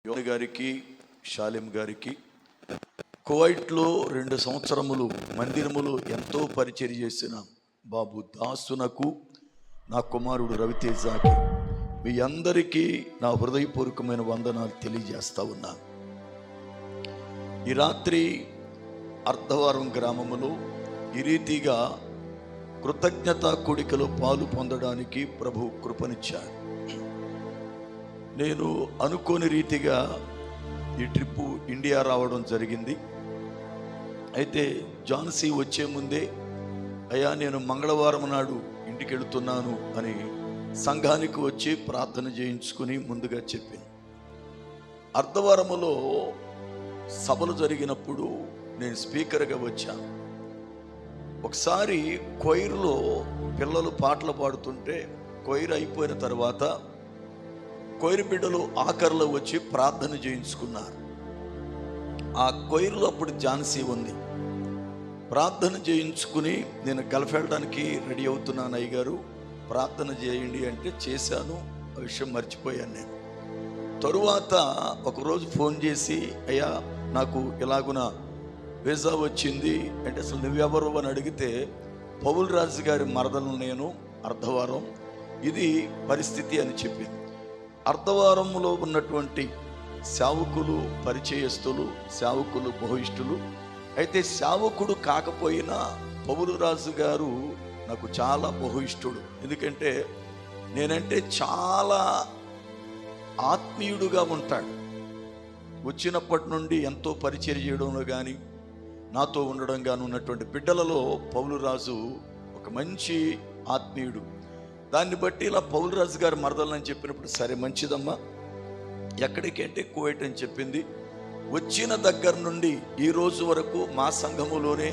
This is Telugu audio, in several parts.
యోని గారికి, షాలిం గారికి కువైట్లో 2 సంవత్సరములు మందిరములు ఎంతో పరిచర్య చేసిన బాబు దాసునకు, నా కుమారుడు రవితేజకి మీ అందరికీ నా హృదయపూర్వకమైన వందనాలు తెలియజేస్తా ఉన్నాను. ఈ రాత్రి అర్ధవారం గ్రామములో ఈ రీతిగా కృతజ్ఞతా కూడికలో పాలు పొందడానికి ప్రభు కృపనిచ్చాడు. నేను అనుకోని రీతిగా ఈ ట్రిప్పు ఇండియా రావడం జరిగింది. అయితే ఝాన్సీ వచ్చే ముందే, అయ్యా నేను మంగళవారం నాడు ఇంటికి వెళుతున్నాను అని సంఘానికి వచ్చి ప్రార్థన చేయించుకుని ముందుగా చెప్పింది. అర్ధవారములో సభలు జరిగినప్పుడు నేను స్పీకర్గా వచ్చాను. ఒకసారి కొయిర్లో పిల్లలు పాటలు పాడుతుంటే కొయిర్ అయిపోయిన తర్వాత కొయిర్ బిడ్డలు ఆఖరిలో వచ్చి ప్రార్థన చేయించుకున్నారు. ఆ కొయిర్లో అప్పుడు ఝాన్సీ ఉంది. ప్రార్థన చేయించుకుని నేను గల్ఫ్ వెళ్ళడానికి రెడీ అవుతున్నాను, అయ్యగారు ప్రార్థన చేయండి అంటే చేశాను. ఆ విషయం మర్చిపోయాను. నేను తరువాత ఒకరోజు ఫోన్ చేసి, అయ్యా నాకు ఇలాగున వీసా వచ్చింది అంటే, అసలు నువ్వెవరు అని అడిగితే, పౌల్ రాజు గారి మరదలు నేను, అర్ధవారం ఇది పరిస్థితి అని చెప్పింది. అర్ధవారంలో ఉన్నటువంటి సేవకులు పరిచయస్తులు, సేవకులు బహుయిష్టులు. అయితే సేవకుడు కాకపోయినా పౌలు రాజు గారు నాకు చాలా బహుయిష్టుడు. ఎందుకంటే నేనంటే చాలా ఆత్మీయుడుగా ఉంటాడు. వచ్చినప్పటి నుండి ఎంతో పరిచయం చేయడంలో కానీ, నాతో ఉండడం కానీ ఉన్నటువంటి బిడ్డలలో పౌలు రాజు ఒక మంచి ఆత్మీయుడు. దాన్ని బట్టి ఇలా పౌలు రాజు గారు మరదలని చెప్పినప్పుడు, సరే మంచిదమ్మా, ఎక్కడికి అంటే కువైట్ అని చెప్పింది. వచ్చిన దగ్గర నుండి ఈ రోజు వరకు మా సంఘములోనే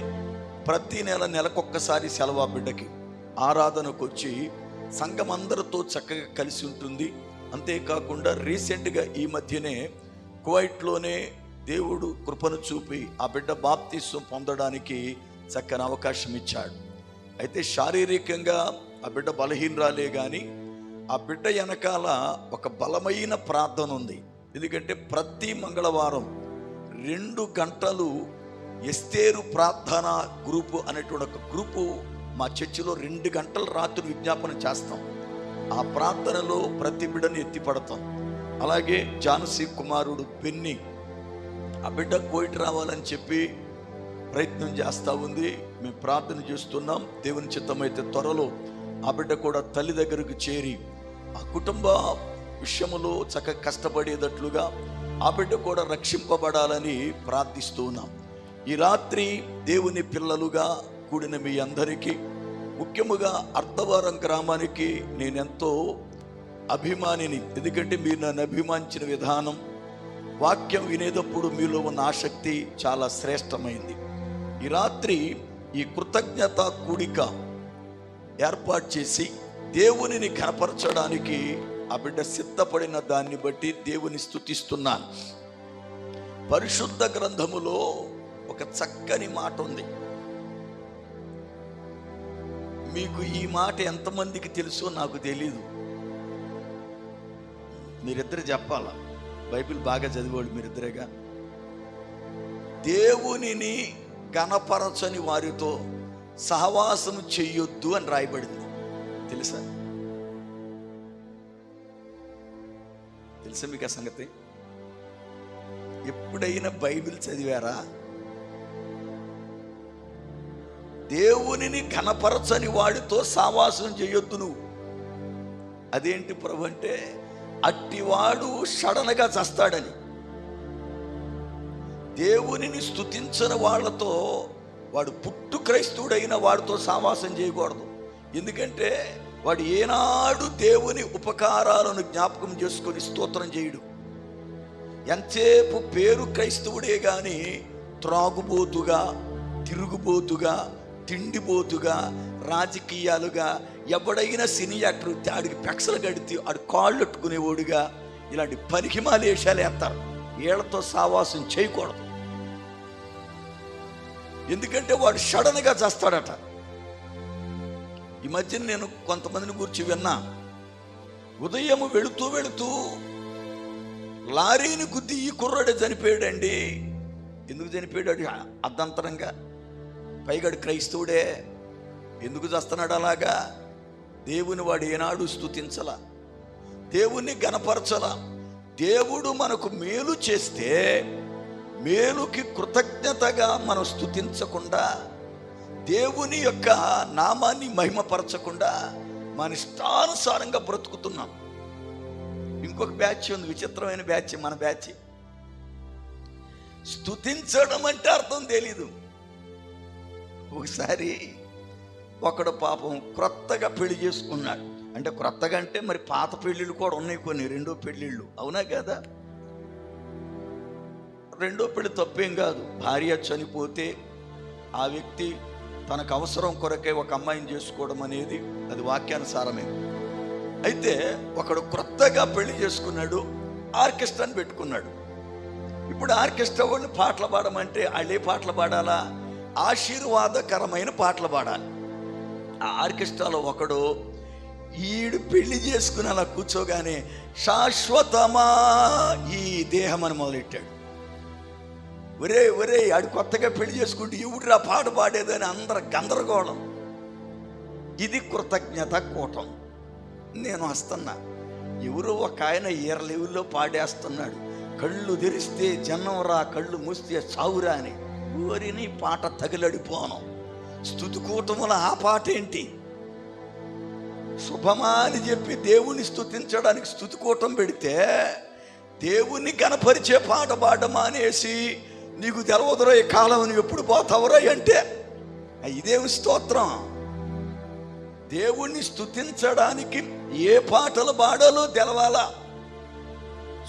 ప్రతి నెలకొక్కసారి సెలవు ఆ బిడ్డకి ఆరాధనకు వచ్చి సంఘం అందరితో చక్కగా కలిసి ఉంటుంది. అంతేకాకుండా రీసెంట్గా ఈ మధ్యనే కువైట్లోనే దేవుడు కృపను చూపి ఆ బిడ్డ బాప్తిస్వం పొందడానికి చక్కని అవకాశం ఇచ్చాడు. అయితే శారీరకంగా ఆ బిడ్డ బలహీనరాలే కానీ ఆ బిడ్డ వెనకాల ఒక బలమైన ప్రార్థన ఉంది. ఎందుకంటే ప్రతి మంగళవారం 2 గంటలు ఎస్తేరు ప్రార్థన గ్రూపు అనేటువంటి ఒక గ్రూపు మా చర్చిలో 2 గంటలు రాత్రి విజ్ఞాపన చేస్తాం. ఆ ప్రార్థనలో ప్రతి బిడ్డని ఎత్తిపడతాం. అలాగే ఝాన్సీ కుమారుడు పెన్ని, ఆ బిడ్డ కోయిట్ రావాలని చెప్పి ప్రయత్నం చేస్తూ ఉంది. మేము ప్రార్థన చేస్తున్నాం. దేవుని చిత్తమైతే త్వరలో ఆ బిడ్డ కూడా తల్లి దగ్గరకు చేరి ఆ కుటుంబ విషయములో చక్కగా కష్టపడేటట్లుగా ఆ బిడ్డ కూడా రక్షింపబడాలని ప్రార్థిస్తూ ఉన్నాం. ఈ రాత్రి దేవుని పిల్లలుగా కూడిన మీ అందరికీ, ముఖ్యముగా అర్ధవారం గ్రామానికి నేనెంతో అభిమానిని. ఎందుకంటే మీరు నన్ను అభిమానించిన విధానం, వాక్యం వినేటప్పుడు మీలో ఉన్న ఆసక్తి చాలా శ్రేష్టమైంది. ఈ రాత్రి ఈ కృతజ్ఞత కూడిక ఏర్పాటు చేసి దేవునిని కనపరచడానికి ఆ బిడ్డ సిద్ధపడిన దాన్ని బట్టి దేవుని స్తుతిస్తున్నాను. పరిశుద్ధ గ్రంథములో ఒక చక్కని మాట ఉంది. మీకు ఈ మాట ఎంతమందికి తెలుసో నాకు తెలీదు. మీరిద్దరు చెప్పాలా, బైబిల్ బాగా చదివేవాళ్ళు మీరిద్దరేగా. దేవునిని గణపరచని వారితో సహవాసం చెయ్యొద్దు అని రాయబడింది. తెలుసా మీకు ఆ సంగతి? ఎప్పుడైనా బైబిల్ చదివారా? దేవునిని గణపరచని వాడితో సహవాసం చేయొద్దు నువ్వు. అదేంటి ప్రభు అంటే, అట్టివాడు సడన్గా చస్తాడని. దేవునిని స్తుతించని వాళ్ళతో, వాడు పుట్టు క్రైస్తవుడైన వాడితో సహవాసం చేయకూడదు. ఎందుకంటే వాడు ఏనాడు దేవుని ఉపకారాలను జ్ఞాపకం చేసుకొని స్తోత్రం చేయడు. ఎంతసేపు పేరు క్రైస్తవుడే కానీ త్రాగుబోతుగా, తిరుగుబోతుగా, తిండిబోతుగా, రాజకీయాలుగా, ఎవడైనా సినీ యాక్టర్ ఆడికి పెక్సలు కడితే ఆడు కాళ్ళు అట్టుకునేవాడుగా, ఇలాంటి పనికిమాలేషాలు వేస్తారు. వీళ్ళతో సహవాసం చేయకూడదు. ఎందుకంటే వాడు సడన్గా చేస్తాడట. ఈ మధ్యన నేను కొంతమందిని గురించి విన్నా. ఉదయం వెళుతూ లారీని గుద్ది ఈ కుర్రాడే చనిపోయాడండి. ఎందుకు చనిపోయాడు? అర్ధంతరంగా. పైగాడు క్రైస్తవుడే, ఎందుకు చేస్తున్నాడు అలాగా? దేవుని వాడు ఏనాడు స్తుతించలా, దేవుణ్ణి గణపరచలా. దేవుడు మనకు మేలు చేస్తే మేలుకి కృతజ్ఞతగా మనం స్తుతించకుండా, దేవుని యొక్క నామాన్ని మహిమపరచకుండా మన ఇష్టానుసారంగా బ్రతుకుతున్నాం. ఇంకొక బ్యాచ్ ఉంది, విచిత్రమైన బ్యాచ్, మన బ్యాచ్. స్తుతించడం అంటే అర్థం తెలీదు. ఒకసారి ఒకడు పాపం క్రొత్తగా పెళ్లి చేసుకున్నాడు. అంటే క్రొత్తగా అంటే మరి పాత పెళ్ళిళ్ళు కూడా ఉన్నాయి కొన్ని, రెండో పెళ్ళిళ్ళు, అవునా కదా? రెండో పెళ్లి తప్పేం కాదు. భార్య చనిపోతే ఆ వ్యక్తి తనకు అవసరం కొరకే ఒక అమ్మాయిని చేసుకోవడం అనేది అది వాక్యానుసారమే. అయితే ఒకడు క్రొత్తగా పెళ్లి చేసుకున్నాడు, ఆర్కెస్ట్రాని పెట్టుకున్నాడు. ఇప్పుడు ఆర్కెస్ట్రా వాళ్ళు పాటలు పాడమంటే వాళ్ళు ఏ పాటలు పాడాలా? ఆశీర్వాదకరమైన పాటలు పాడాలి. ఆ ఆర్కెస్ట్రాలో ఒకడు ఈడు పెళ్లి చేసుకుని అలా కూర్చోగానే శాశ్వతమా ఈ దేహం అని మొదలెట్టాడు. ఒరే ఒరే ఆడు కొత్తగా పెళ్లి చేసుకుంటే ఎవడురా పాట పాడేదని అందరు గందరగోళం. ఇది కృతజ్ఞత కూటం. నేను వస్తున్నా, ఎవరో ఒక ఆయన ఈర లెవెల్లో పాడేస్తున్నాడు. కళ్ళు తెరిస్తే జన్నంరా, కళ్ళు మూస్తే చావురా అని. ఊరిని పాట తగిలడిపోను. స్తుతి కూటముల ఆ పాట ఏంటి? శుభమా అని చెప్పి దేవుని స్తుతించడానికి స్తుతి కూటం పెడితే దేవుని గణపరిచే పాట పాడమా అనేసి నీకు తెలవదురా ఈ కాలం నువ్వు ఎప్పుడు పోతావురా అంటే ఇదేమి స్తోత్రం? దేవుణ్ణి స్తుతించడానికి ఏ పాటలు పాడాలో తెలవాలా.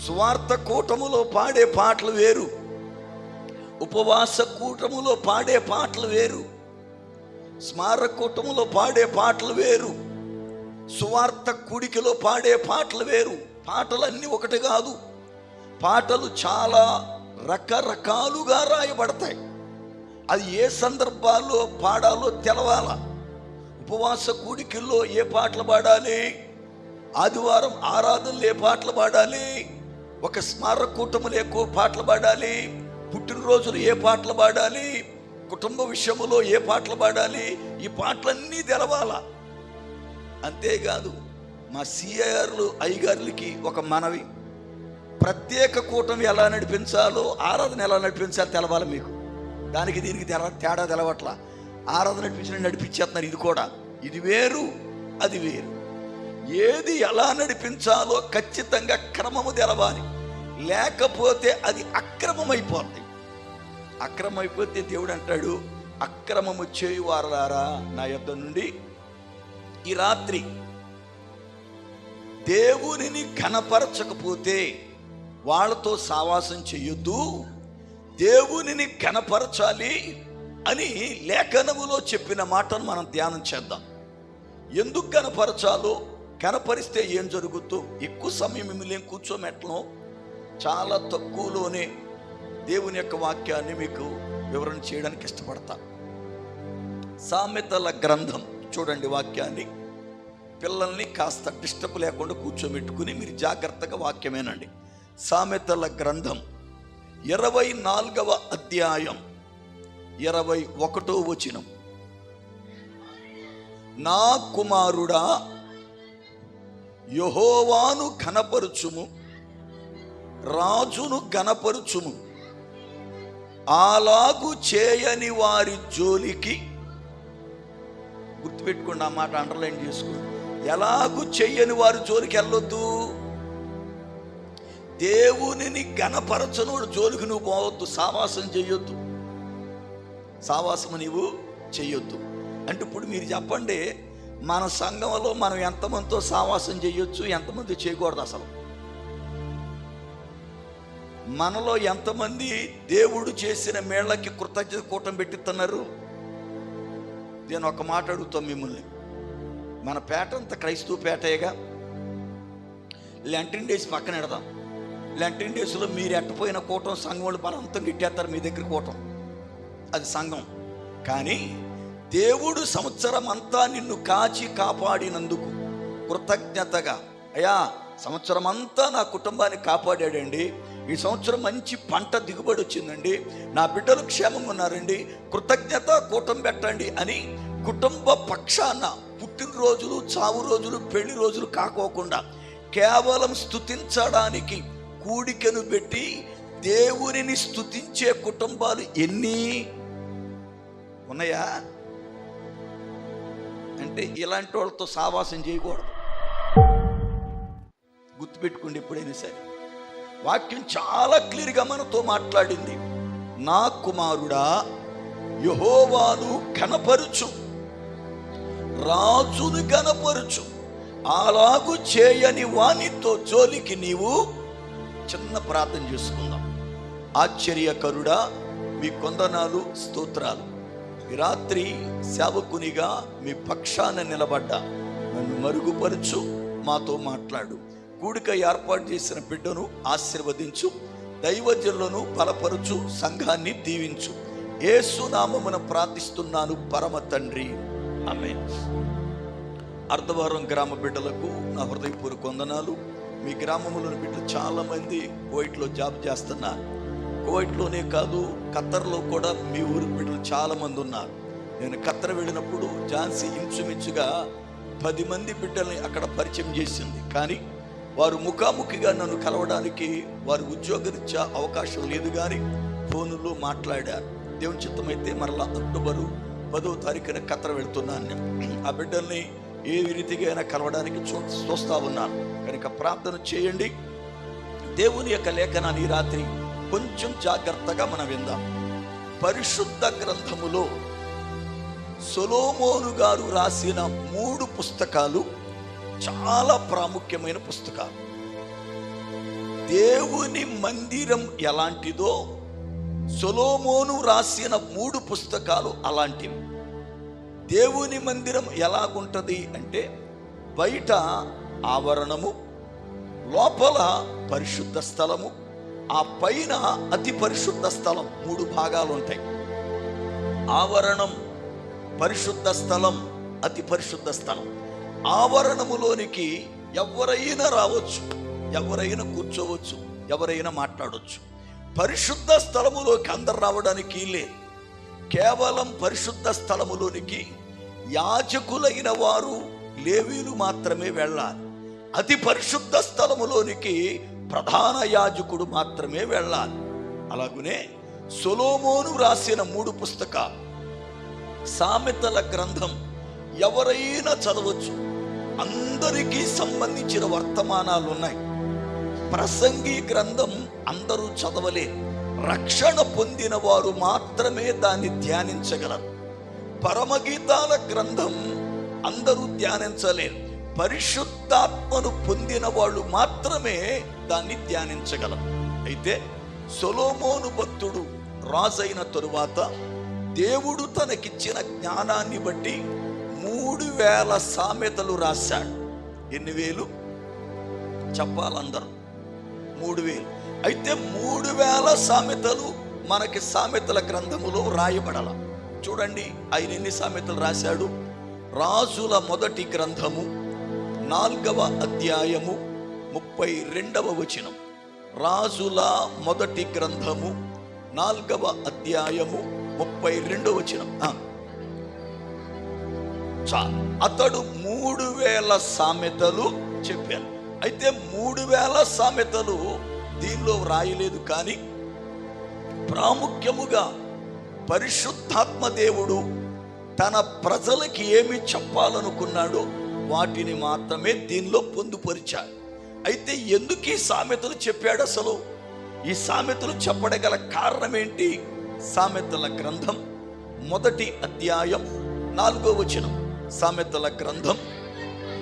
సువార్త కూటములో పాడే పాటలు వేరు, ఉపవాస కూటములో పాడే పాటలు వేరు, స్మారక కూటములో పాడే పాటలు వేరు, సువార్త కుడికిలో పాడే పాటలు వేరు. పాటలన్నీ ఒకటి కాదు. పాటలు చాలా రకరకాలుగా రాయబడతాయి. అది ఏ సందర్భాల్లో పాడాలో తెలవాల. ఉపవాస కూడికల్లో ఏ పాటలు పాడాలి, ఆదివారం ఆరాధనలు ఏ పాటలు పాడాలి, ఒక స్మారక కూటములు ఎక్కువ పాటలు పాడాలి, పుట్టినరోజులు ఏ పాటలు పాడాలి, కుటుంబ విషయములో ఏ పాటలు పాడాలి, ఈ పాటలన్నీ తెలవాల. అంతేకాదు మా సిఆర్లు అయ్యగారులకి ఒక మనవి, ప్రత్యేక కూటమి ఎలా నడిపించాలో, ఆరాధన ఎలా నడిపించాలో తెలవాలి మీకు. దానికి దీనికి తేడా తెలవట్లా. ఆరాధన నడిపించేస్తున్నారు. ఇది కూడా, ఇది వేరు అది వేరు. ఏది ఎలా నడిపించాలో ఖచ్చితంగా క్రమము తెలవాలి, లేకపోతే అది అక్రమమైపోతుంది. అక్రమమైపోతే దేవుడు అంటాడు, అక్రమము చేయువారలారా నా యొద్ద నుండి ఈ రాత్రి దేవునిని ఘనపరచకపోతే వాళ్ళతో సావాసం చెయ్యొద్దు, దేవునిని ఘనపరచాలి అని లేఖనములో చెప్పిన మాటను మనం ధ్యానం చేద్దాం. ఎందుకు ఘనపరచాలో, ఘనపరిస్తే ఏం జరుగుతుందో, ఎక్కువ సమయం మిమ్మల్ని కూర్చోమెట్లను చాలా తక్కువలోనే దేవుని యొక్క వాక్యాన్ని మీకు వివరణ చేయడానికి ఇష్టపడతా. సామెతల గ్రంథం చూడండి. వాక్యాన్ని పిల్లల్ని కాస్త డిస్టర్బ్ లేకుండా కూర్చోబెట్టుకుని మీరు జాగ్రత్తగా వాక్యమేనండి. సామెతల గ్రంథం 24వ అధ్యాయం 21వ వచనం. నా కుమారుడా యెహోవాను ఘనపరచుము, రాజును ఘనపరచుము, అలాగు చేయని వారి జోలికి, గుర్తుపెట్టుకోండి ఆ మాట, అండర్లైన్ చేసుకోండి, ఎలాగూ చెయ్యని వారి జోలికి వెళ్ళొద్దు. దేవునిని ఘనపరచనోడు జోలికి నువ్వు పోవద్దు, సావాసం చెయ్యొద్దు, సావాసము నీవు చెయ్యొద్దు. అంటే ఇప్పుడు మీరు చెప్పండి, మన సంఘంలో మనం ఎంతమందితో సావాసం చేయొచ్చు, ఎంతమంది చేయకూడదు? అసలు మనలో ఎంతమంది దేవుడు చేసిన మేళ్ళకి కృతజ్ఞత కూటం పెట్టిస్తున్నారు? నేను ఒక మాట అడుగుతాం మిమ్మల్ని, మన పేట అంతా క్రైస్తవ పేటేగా. లెంటిన్ డేస్ పక్కన పెడదాం. లెంటిన్ డేస్లో మీరు ఎట్టపోయిన కూటం సంఘం వాళ్ళు బలవంతం గిట్టేస్తారు మీ దగ్గర కూటం, అది సంఘం. కానీ దేవుడు సంవత్సరం అంతా నిన్ను కాచి కాపాడినందుకు కృతజ్ఞతగా, అయ్యా సంవత్సరం అంతా నా కుటుంబాన్ని కాపాడాడండి, ఈ సంవత్సరం మంచి పంట దిగుబడి వచ్చిందండి, నా బిడ్డలు క్షేమంగా ఉన్నారండి, కృతజ్ఞత కూటం పెట్టండి అని కుటుంబ పక్షాన పుట్టినరోజులు, చావు రోజులు, పెళ్లి రోజులు కాకోకుండా కేవలం స్తుతించడానికి కూడికను పెట్టి దేవునిని స్తుతించే కుటుంబాలు ఎన్ని ఉన్నాయా అంటే ఇలాంటి వాళ్ళతో సావాసం చేయకూడదు. గుర్తుపెట్టుకోండి, ఎప్పుడైనా సరే వాక్యం చాలా క్లియర్గా మనతో మాట్లాడింది. నా కుమారుడా యెహోవాను ఘనపరుచు, రాజును ఘనపరుచు, అలాగు చేయని వానితో జోలికి నీవు. చిన్న ప్రార్థన చేసుకుందాం. ఆశ్చర్యకరుడా మీ కొందనాలు, స్తోత్రాలు. ఈ రాత్రి సేవకునిగా మీ పక్షాన నిలబడ్డా, నన్ను మరుగుపరచు, మాతో మాట్లాడు. కూడిక ఏర్పాటు చేసిన బిడ్డను ఆశీర్వదించు, దైవజనులను బలపరచు, సంఘాన్ని దీవించు. యేసు నామమున ప్రార్థిస్తున్నాను పరమ తండ్రి, ఆమేన్. అర్ధవారం గ్రామ బిడ్డలకు నా హృదయపూర్వక వందనాలు. మీ గ్రామంలోని బిడ్డలు చాలామంది కువైట్లో జాబ్ చేస్తున్నారు. కువైట్లోనే కాదు, ఖత్తర్లో కూడా మీ ఊరి బిడ్డలు చాలామంది ఉన్నారు. నేను ఖత్తర్ వెళ్ళినప్పుడు ఝాన్సీ ఇంచుమించుగా 10 మంది బిడ్డల్ని అక్కడ పరిచయం చేసింది. కానీ వారు ముఖాముఖిగా నన్ను కలవడానికి వారి ఉద్యోగరీత్యా అవకాశం లేదు, కానీ ఫోనులో మాట్లాడారు. దేవుని చిత్తమైతే మరలా అక్టోబరు 10వ తారీఖున ఖత్తర్ వెళ్తున్నాను. ఆ బిడ్డల్ని ఏ రీతిగా అయినా కలవడానికి చూస్తా ఉన్నాను. కనుక ప్రార్థన చేయండి. దేవుని యొక్క లేఖనాన్ని ఈ రాత్రి కొంచెం జాగ్రత్తగా మనం విందాం. పరిశుద్ధ గ్రంథములో సొలొమోను గారు రాసిన 3 పుస్తకాలు చాలా ప్రాముఖ్యమైన పుస్తకాలు. దేవుని మందిరం ఎలాంటిదో సొలొమోను రాసిన 3 పుస్తకాలు అలాంటివి. దేవుని మందిరం ఎలాగుంటది అంటే బయట ఆవరణము, లోపల పరిశుద్ధ స్థలము, ఆ పైన అతి పరిశుద్ధ స్థలం. 3 భాగాలు ఉంటాయి. ఆవరణం, పరిశుద్ధ స్థలం, అతి పరిశుద్ధ స్థలం. ఆవరణములోనికి ఎవరైనా రావచ్చు, ఎవరైనా కూర్చోవచ్చు, ఎవరైనా మాట్లాడవచ్చు. పరిశుద్ధ స్థలములోకి అందరు రావడానికి లేదు. కేవలం పరిశుద్ధ స్థలములోనికి యాజకులైన వారు, లేవీలు మాత్రమే వెళ్ళాలి. అతి పరిశుద్ధ స్థలములోనికి ప్రధాన యాజకుడు మాత్రమే వెళ్ళాలి. అలాగునే సొలొమోను రాసిన 3 పుస్తకాలు. సామెతల గ్రంథం ఎవరైనా చదవచ్చు, అందరికీ సంబంధించిన వర్తమానాలు ఉన్నాయి. ప్రసంగి గ్రంథం అందరూ చదవలేరు, రక్షణ పొందిన వారు మాత్రమే దాన్ని ధ్యానించగలరు. పరమగీతాల గ్రంథం అందరూ ధ్యానించలేరు, పరిశుద్ధాత్మను పొందిన వాళ్ళు మాత్రమే దాన్ని ధ్యానించగలరు. అయితే సొలొమోను భక్తుడు రాజైన తరువాత దేవుడు తనకిచ్చిన జ్ఞానాన్ని బట్టి 3000 సామెతలు రాశాడు. ఎన్ని వేలు చెప్పాలందరూ? 3000. అయితే 3000 సామెతలు మనకి సామెతల గ్రంథములో రాయబడాల. చూడండి, ఆయన ఎన్ని సామెతలు రాశాడు. రాజుల మొదటి గ్రంథము 4వ అధ్యాయము 32వ వచనం. రాజుల మొదటి గ్రంథము 4వ అధ్యాయము 32వ వచనం. అతడు 3000 సామెతలు చెప్పాను. అయితే 3000 సామెతలు దీనిలో వ్రాయలేదు, కానీ ప్రాముఖ్యముగా పరిశుద్ధాత్మ దేవుడు తన ప్రజలకి ఏమి చెప్పాలనుకున్నాడో వాటిని మాత్రమే దీనిలో పొందుపరిచాడు. అయితే ఎందుకు ఈ సామెతలు చెప్పాడు? అసలు ఈ సామెతలు చెప్పడగల కారణం ఏంటి? సామెతల గ్రంథం 1వ అధ్యాయం 4వ వచనం. సామెతల గ్రంథం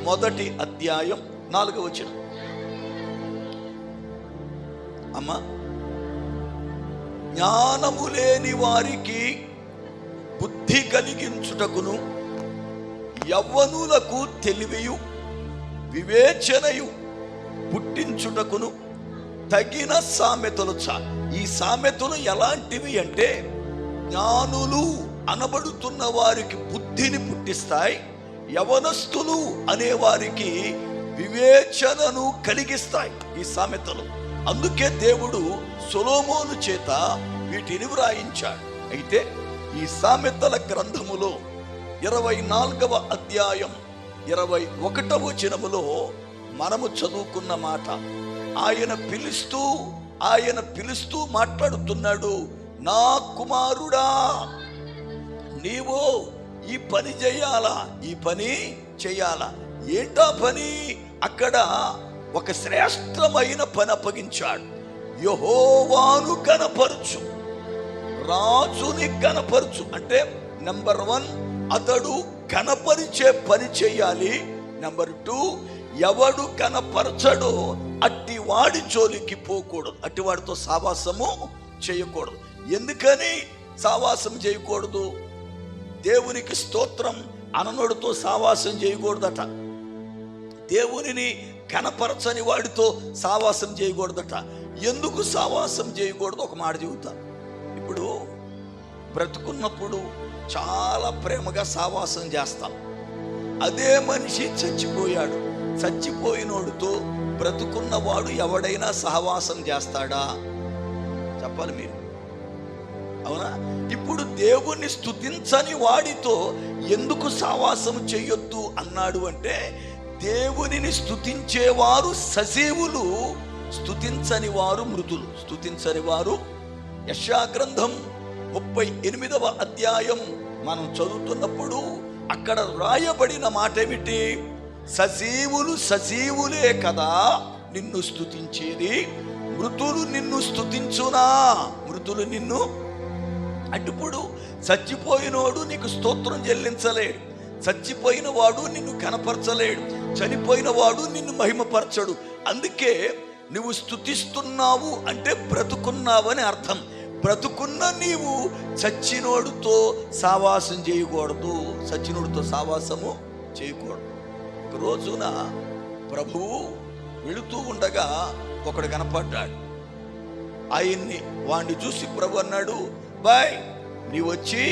1వ అధ్యాయం 4వ వచనం. అమ్మా, జ్ఞానము లేని వారికి బుద్ధి కలిగించుటకును, యవ్వనులకు తెలివియు వివేచనయు పుట్టించుటకును తగిన సామెతలు చాలు. ఈ సామెతలు ఎలాంటివి అంటే జ్ఞానులు అనబడుతున్న వారికి బుద్ధిని పుట్టిస్తాయి, యవనస్తులు అనేవారికి వివేచనను కలిగిస్తాయి ఈ సామెతలు. అందుకే దేవుడు సొలొమోను చేత వీటిని వ్రాయించాడు. అయితే ఈ సామెతల గ్రంథములో 24వ అధ్యాయం 21వ వచనములో మనము చదువుకున్న మాట, ఆయన పిలుస్తూ మాట్లాడుతున్నాడు, నా కుమారుడా నీవు ఈ పని చేయాలా. ఏంటా పని? అక్కడ ఒక శ్రేష్టమైన పని అప్పగించాడు. యెహోవాను కనపరచు, రాజుని కనపరచు. అంటే నెంబర్ 1 అతడు కనపరిచే పని చేయాలి. నెంబర్ 2 ఎవడు కనపరచడో అట్టి వాడి జోలికి పోకూడదు, అట్టి వాడితో సావాసము చేయకూడదు. ఎందుకని సావాసం చేయకూడదు? దేవునికి స్తోత్రం, అననుడితో సావాసం చేయకూడదట. దేవునిని కనపరచని వాడితో సావాసం చేయకూడదట. ఎందుకు సావాసం చేయకూడదు? ఒక మాట చెబుతా. ఇప్పుడు బ్రతుకున్నప్పుడు చాలా ప్రేమగా సావాసం చేస్తాం. అదే మనిషి చచ్చిపోయాడు, చచ్చిపోయినోడితో బ్రతుకున్నవాడు ఎవడైనా సహవాసం చేస్తాడా? చెప్పాలి మీరు, అవునా? ఇప్పుడు దేవుణ్ణి స్తుతించని వాడితో ఎందుకు సహవాసం చెయ్యొద్దు అన్నాడు అంటే, దేవునిని స్తుతించేవారు సజీవులు, స్తుతించని వారు మృతులు. స్తుతించని వారు, యెషయా గ్రంథం 38వ అధ్యాయం మనం చదువుతున్నప్పుడు అక్కడ రాయబడిన మాట ఏమిటి? సజీవులే కదా నిన్ను స్తుతించేది, మృతులు నిన్ను స్తుతించునా? మృతులు నిన్ను అంటే ఇప్పుడు చచ్చిపోయినోడు నీకు స్తోత్రం చెల్లించలేడు, చచ్చిపోయిన వాడు నిన్ను కనపరచలేడు, చనిపోయిన వాడు నిన్ను మహిమపరచడు. అందుకే నువ్వు స్తుతిస్తున్నావు అంటే బ్రతుకున్నావని అర్థం. బ్రతుకున్న నీవు చచ్చినోడుతో సావాసం చేయకూడదు, చచ్చినోడితో సావాసము చేయకూడదు. ఒక రోజున ప్రభువు వెళుతూ ఉండగా ఒకడు కనపడ్డాడు. ఆయన్ని వాణ్ణి చూసి ప్రభు అన్నాడు, బాయ్ నీ వచ్చి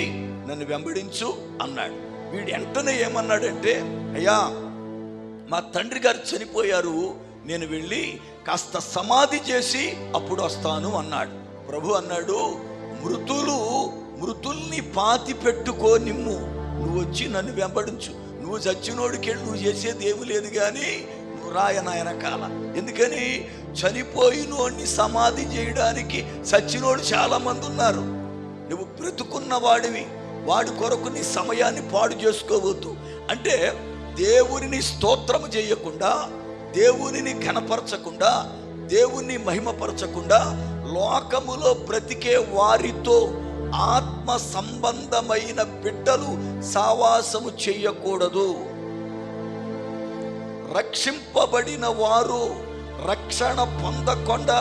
నన్ను వెంబడించు అన్నాడు. వీడు వెంటనే ఏమన్నాడంటే, అయ్యా మా తండ్రి గారు చనిపోయారు, నేను వెళ్ళి కాస్త సమాధి చేసి అప్పుడు వస్తాను అన్నాడు. ప్రభు అన్నాడు, మృతుల్ని పాతి పెట్టుకో నిమ్ము, నువ్వు వచ్చి నన్ను వెంబడించు. నువ్వు చచ్చినోడికి వెళ్ళి నువ్వు చేసేది ఏమి లేదు, కానీ నువ్వు రాయనాయన కాల. ఎందుకని? చనిపోయినోడిని సమాధి చేయడానికి చచ్చినోడు చాలా మంది ఉన్నారు. నువ్వు బ్రతుకున్న వాడివి, వాడి కొరకు నీ సమయాన్ని పాడు చేసుకోవద్దు. అంటే దేవునిని స్తోత్రం చేయకుండా, దేవునిని ఘనపరచకుండా, దేవుని మహిమపరచకుండా లోకములో బ్రతికే వారితో ఆత్మ సంబంధమైన బిడ్డలు సావాసము చెయ్యకూడదు. రక్షింపబడిన వారు రక్షణ పొందకుండా,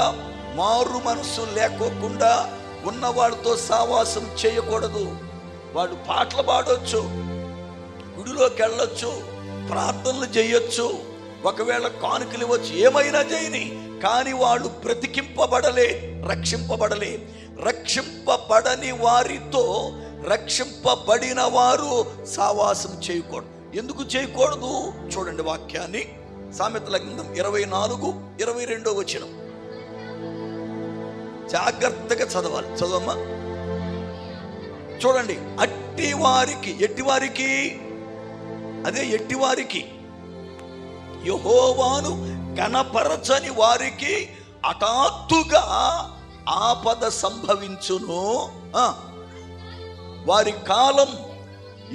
మారు మనసు లేకోకుండా ఉన్నవాడితో సావాసం చేయకూడదు. వాడు పాటలు పాడొచ్చు, గుడిలోకి వెళ్ళొచ్చు, ప్రార్థనలు చేయొచ్చు, ఒకవేళ కానుకలు ఇవ్వచ్చు, ఏమైనా చేయని, కానీ వాళ్ళు బ్రతికింపబడలే, రక్షింపబడలే. రక్షింపబడని వారితో రక్షింపబడిన వారు సావాసం చేయకూడదు. ఎందుకు చేయకూడదు? చూడండి వాక్యాన్ని, సామెతల గ్రంథం 24:22 వచనం. జాగ్రత్తగా చదవాలి, చదవమ్మా. చూడండి, ఎట్టివారికి యెహోవాను కనపరచని వారికి హఠాత్తుగా ఆపద సంభవించును, వారి కాలం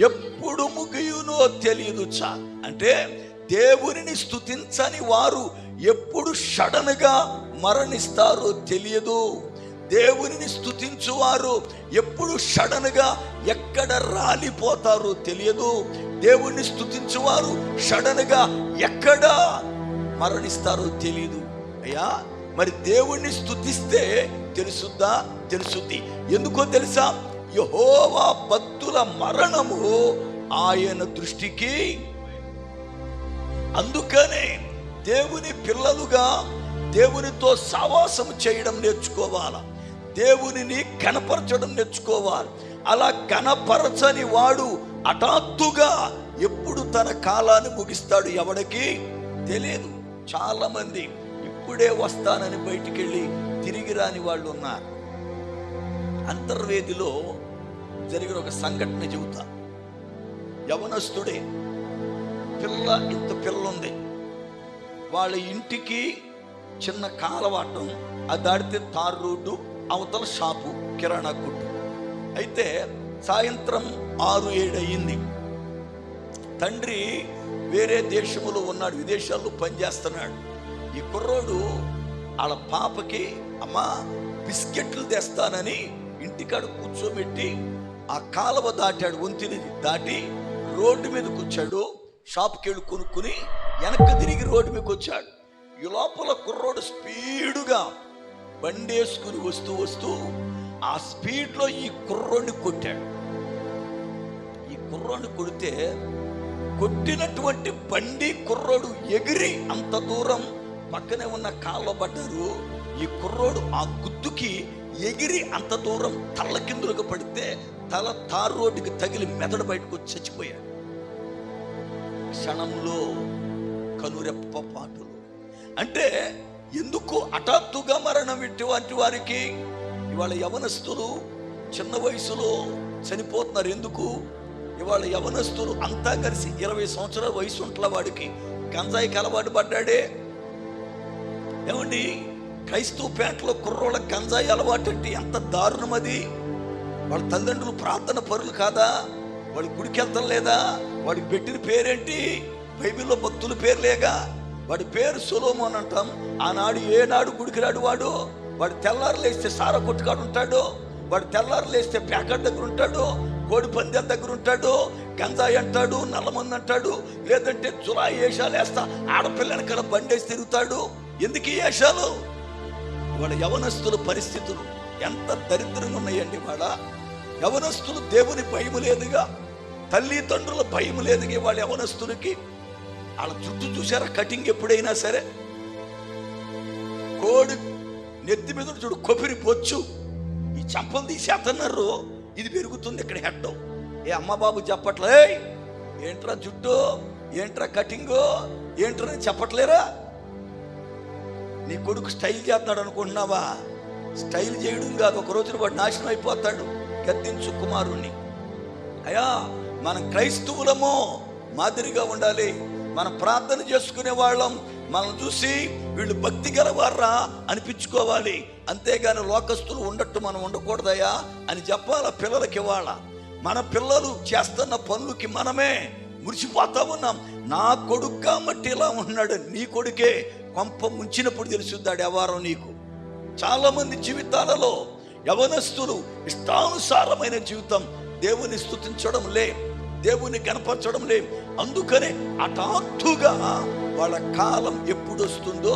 ఎప్పుడు ముగియునో తెలియదు. అంటే దేవునిని స్తుతించని వారు ఎప్పుడు సడన్గా మరణిస్తారో తెలియదు. దేవునిని స్తుతించువారు ఎప్పుడు సడన్గా ఎక్కడ రాలిపోతారో తెలియదు. దేవుణ్ణి స్తుతించువారు సడన్గా ఎక్కడ మరణిస్తారో తెలియదు. అయ్యా మరి దేవుణ్ణి స్తుతిస్తే తెలుసుద్ది. ఎందుకో తెలుసా? యెహోవా భక్తుల మరణము ఆయన దృష్టికి. అందుకనే దేవుని పిల్లలుగా దేవునితో సావాసం చేయడం నేర్చుకోవాలి, దేవునిని కనపరచడం నేర్చుకోవాలి. అలా కనపరచని వాడు హఠాత్తుగా ఎప్పుడు తన కాలాన్ని ముగిస్తాడు ఎవడికి తెలియదు. చాలామంది ఇప్పుడే వస్తానని బయటికి వెళ్ళి తిరిగి రాని వాళ్ళు ఉన్నారు. అంతర్వేదిలో జరిగిన ఒక సంఘటన చెబుతా. యవనస్తుడే, ఇంత పిల్ల ఉంది. వాళ్ళ ఇంటికి చిన్న కాలవాటం, అది దాడితే తారు రోడ్డు, అవతల షాపు, కిరాణా కొట్టు. అయితే సాయంత్రం 6-7 అయ్యింది. తండ్రి వేరే దేశంలో ఉన్నాడు, విదేశాల్లో పనిచేస్తున్నాడు. ఈ కుర్రోడు వాళ్ళ పాపకి అమ్మా బిస్కెట్లు తెస్తానని ఇంటికాడ కూర్చోబెట్టి ఆ కాలువ దాటాడు, వంతిని దాటి రోడ్డు మీదకి వచ్చాడు. షాప్కి వెళ్ళి కొనుక్కుని వెనక్కి తిరిగి రోడ్డు మీదకి వచ్చాడు. ఈ లోపల కుర్రోడు స్పీడుగా బండేసుకుని వస్తూ ఆ స్పీడ్లో ఈ కుర్రోడిని కొట్టాడు. ఈ కుర్రోడిని కొడితే కొట్టినటువంటి బండి కుర్రోడు ఎగిరి అంత దూరం పక్కనే ఉన్న కాళ్ళలో పడ్డారు. ఈ కుర్రోడు ఆ గుద్దుకి ఎగిరి అంత దూరం తల్ల కిందులుగా పడితే తల తారు రోడ్డుకి తగిలి మెదడు బయటకు వచ్చి చచ్చిపోయాడు. క్షణంలో కనురెప్ప పాటులు. అంటే ఎందుకు హఠాత్తుగా మరణం ఇటువంటి వారికి? ఇవాళ యవనస్తులు చిన్న వయసులో చనిపోతున్నారు. ఎందుకు? ఇవాళ యవనస్తులు అంతా కలిసి 20 సంవత్సరాల వయసు ఉంటున్న వాడికి గంజాయికి అలవాటు పడ్డాడే. ఏమండి, క్రైస్తవ పేటలో కుర్రోళ్ళ గంజాయి అలవాటు అంటే ఎంత దారుణం అది. వాళ్ళ తల్లిదండ్రులు ప్రార్థన పరులు కాదా? వాడి గుడికి వెళ్తాం లేదా? వాడికి పెట్టిన పేరేంటి? బైబిల్లో భక్తుల పేర్లేగా. వాడి పేరు సొలొమోన్ అంటాం. ఆనాడు ఏనాడు గుడికి రాడు వాడు. వాడు తెల్లారు లేస్తే సారా కొట్టుకాడు ఉంటాడు, వాడు తెల్లారు లేస్తే ప్యాకెట్ దగ్గర ఉంటాడు, కోడి పందాల దగ్గర ఉంటాడు, గంజాయి అంటాడు, నల్లమంది అంటాడు, లేదంటే జులాయి వేషాలు వేస్తా ఆడపిల్లని కదా బండేసి తిరుగుతాడు. ఎందుకు ఈ వేషాలు? వాళ్ళ యవనస్తుల పరిస్థితులు ఎంత దరిద్రంగా ఉన్నాయండి. వాళ్ళ యవనస్తులు దేవుని భయం లేదుగా, తల్లిదండ్రుల భయం లేదుగా వాళ్ళ యవనస్తులకి. వాళ్ళ జుట్టు చూసారా కటింగ్? ఎప్పుడైనా సరే కోడి నెత్తి మీద చూడు కొబ్బరి పొచ్చు, ఈ చంపలు తీసేస్తున్నారు. ఇది పెరుగుతుంది ఇక్కడ హెడ్. ఏ అమ్మ బాబు చెప్పట్లే, ఏంట్రా జుట్టు, ఏంట్రా కటింగు, ఏంట్రా చెప్పట్లేరా? నీ కొడుకు స్టైల్ చేస్తున్నాడు అనుకుంటున్నావా? స్టైల్ చేయడం కాదు, ఒక రోజున వాడు నాశనం అయిపోతాడు. గద్దించు కుమారుణ్ణి. అయ్యా, మనం క్రైస్తవులము మాదిరిగా ఉండాలి. మనం ప్రార్థన చేసుకునే వాళ్ళం, మనం చూసి వీళ్ళు భక్తి గలవారా అనిపించుకోవాలి. అంతేగాని లోకస్తులు ఉండట్టు మనం ఉండకూడదయా అని చెప్పాల పిల్లలకి. ఇవాళ మన పిల్లలు చేస్తున్న పనులకి మనమే మురిసిపోతా ఉన్నాం. నా కొడుకు కాబట్టి ఇలా ఉన్నాడు. నీ కొడుకే కొంప ముంచినప్పుడు తెలుసుద్దాడు వ్యవహారం నీకు. చాలా మంది జీవితాలలో యవనస్తులు ఇష్టానుసారమైన జీవితం, దేవుని స్తుతించడం లే, దేవుని కనపరచడం లే. అందుకనే హఠాత్తుగా వాళ్ళ కాలం ఎప్పుడు వస్తుందో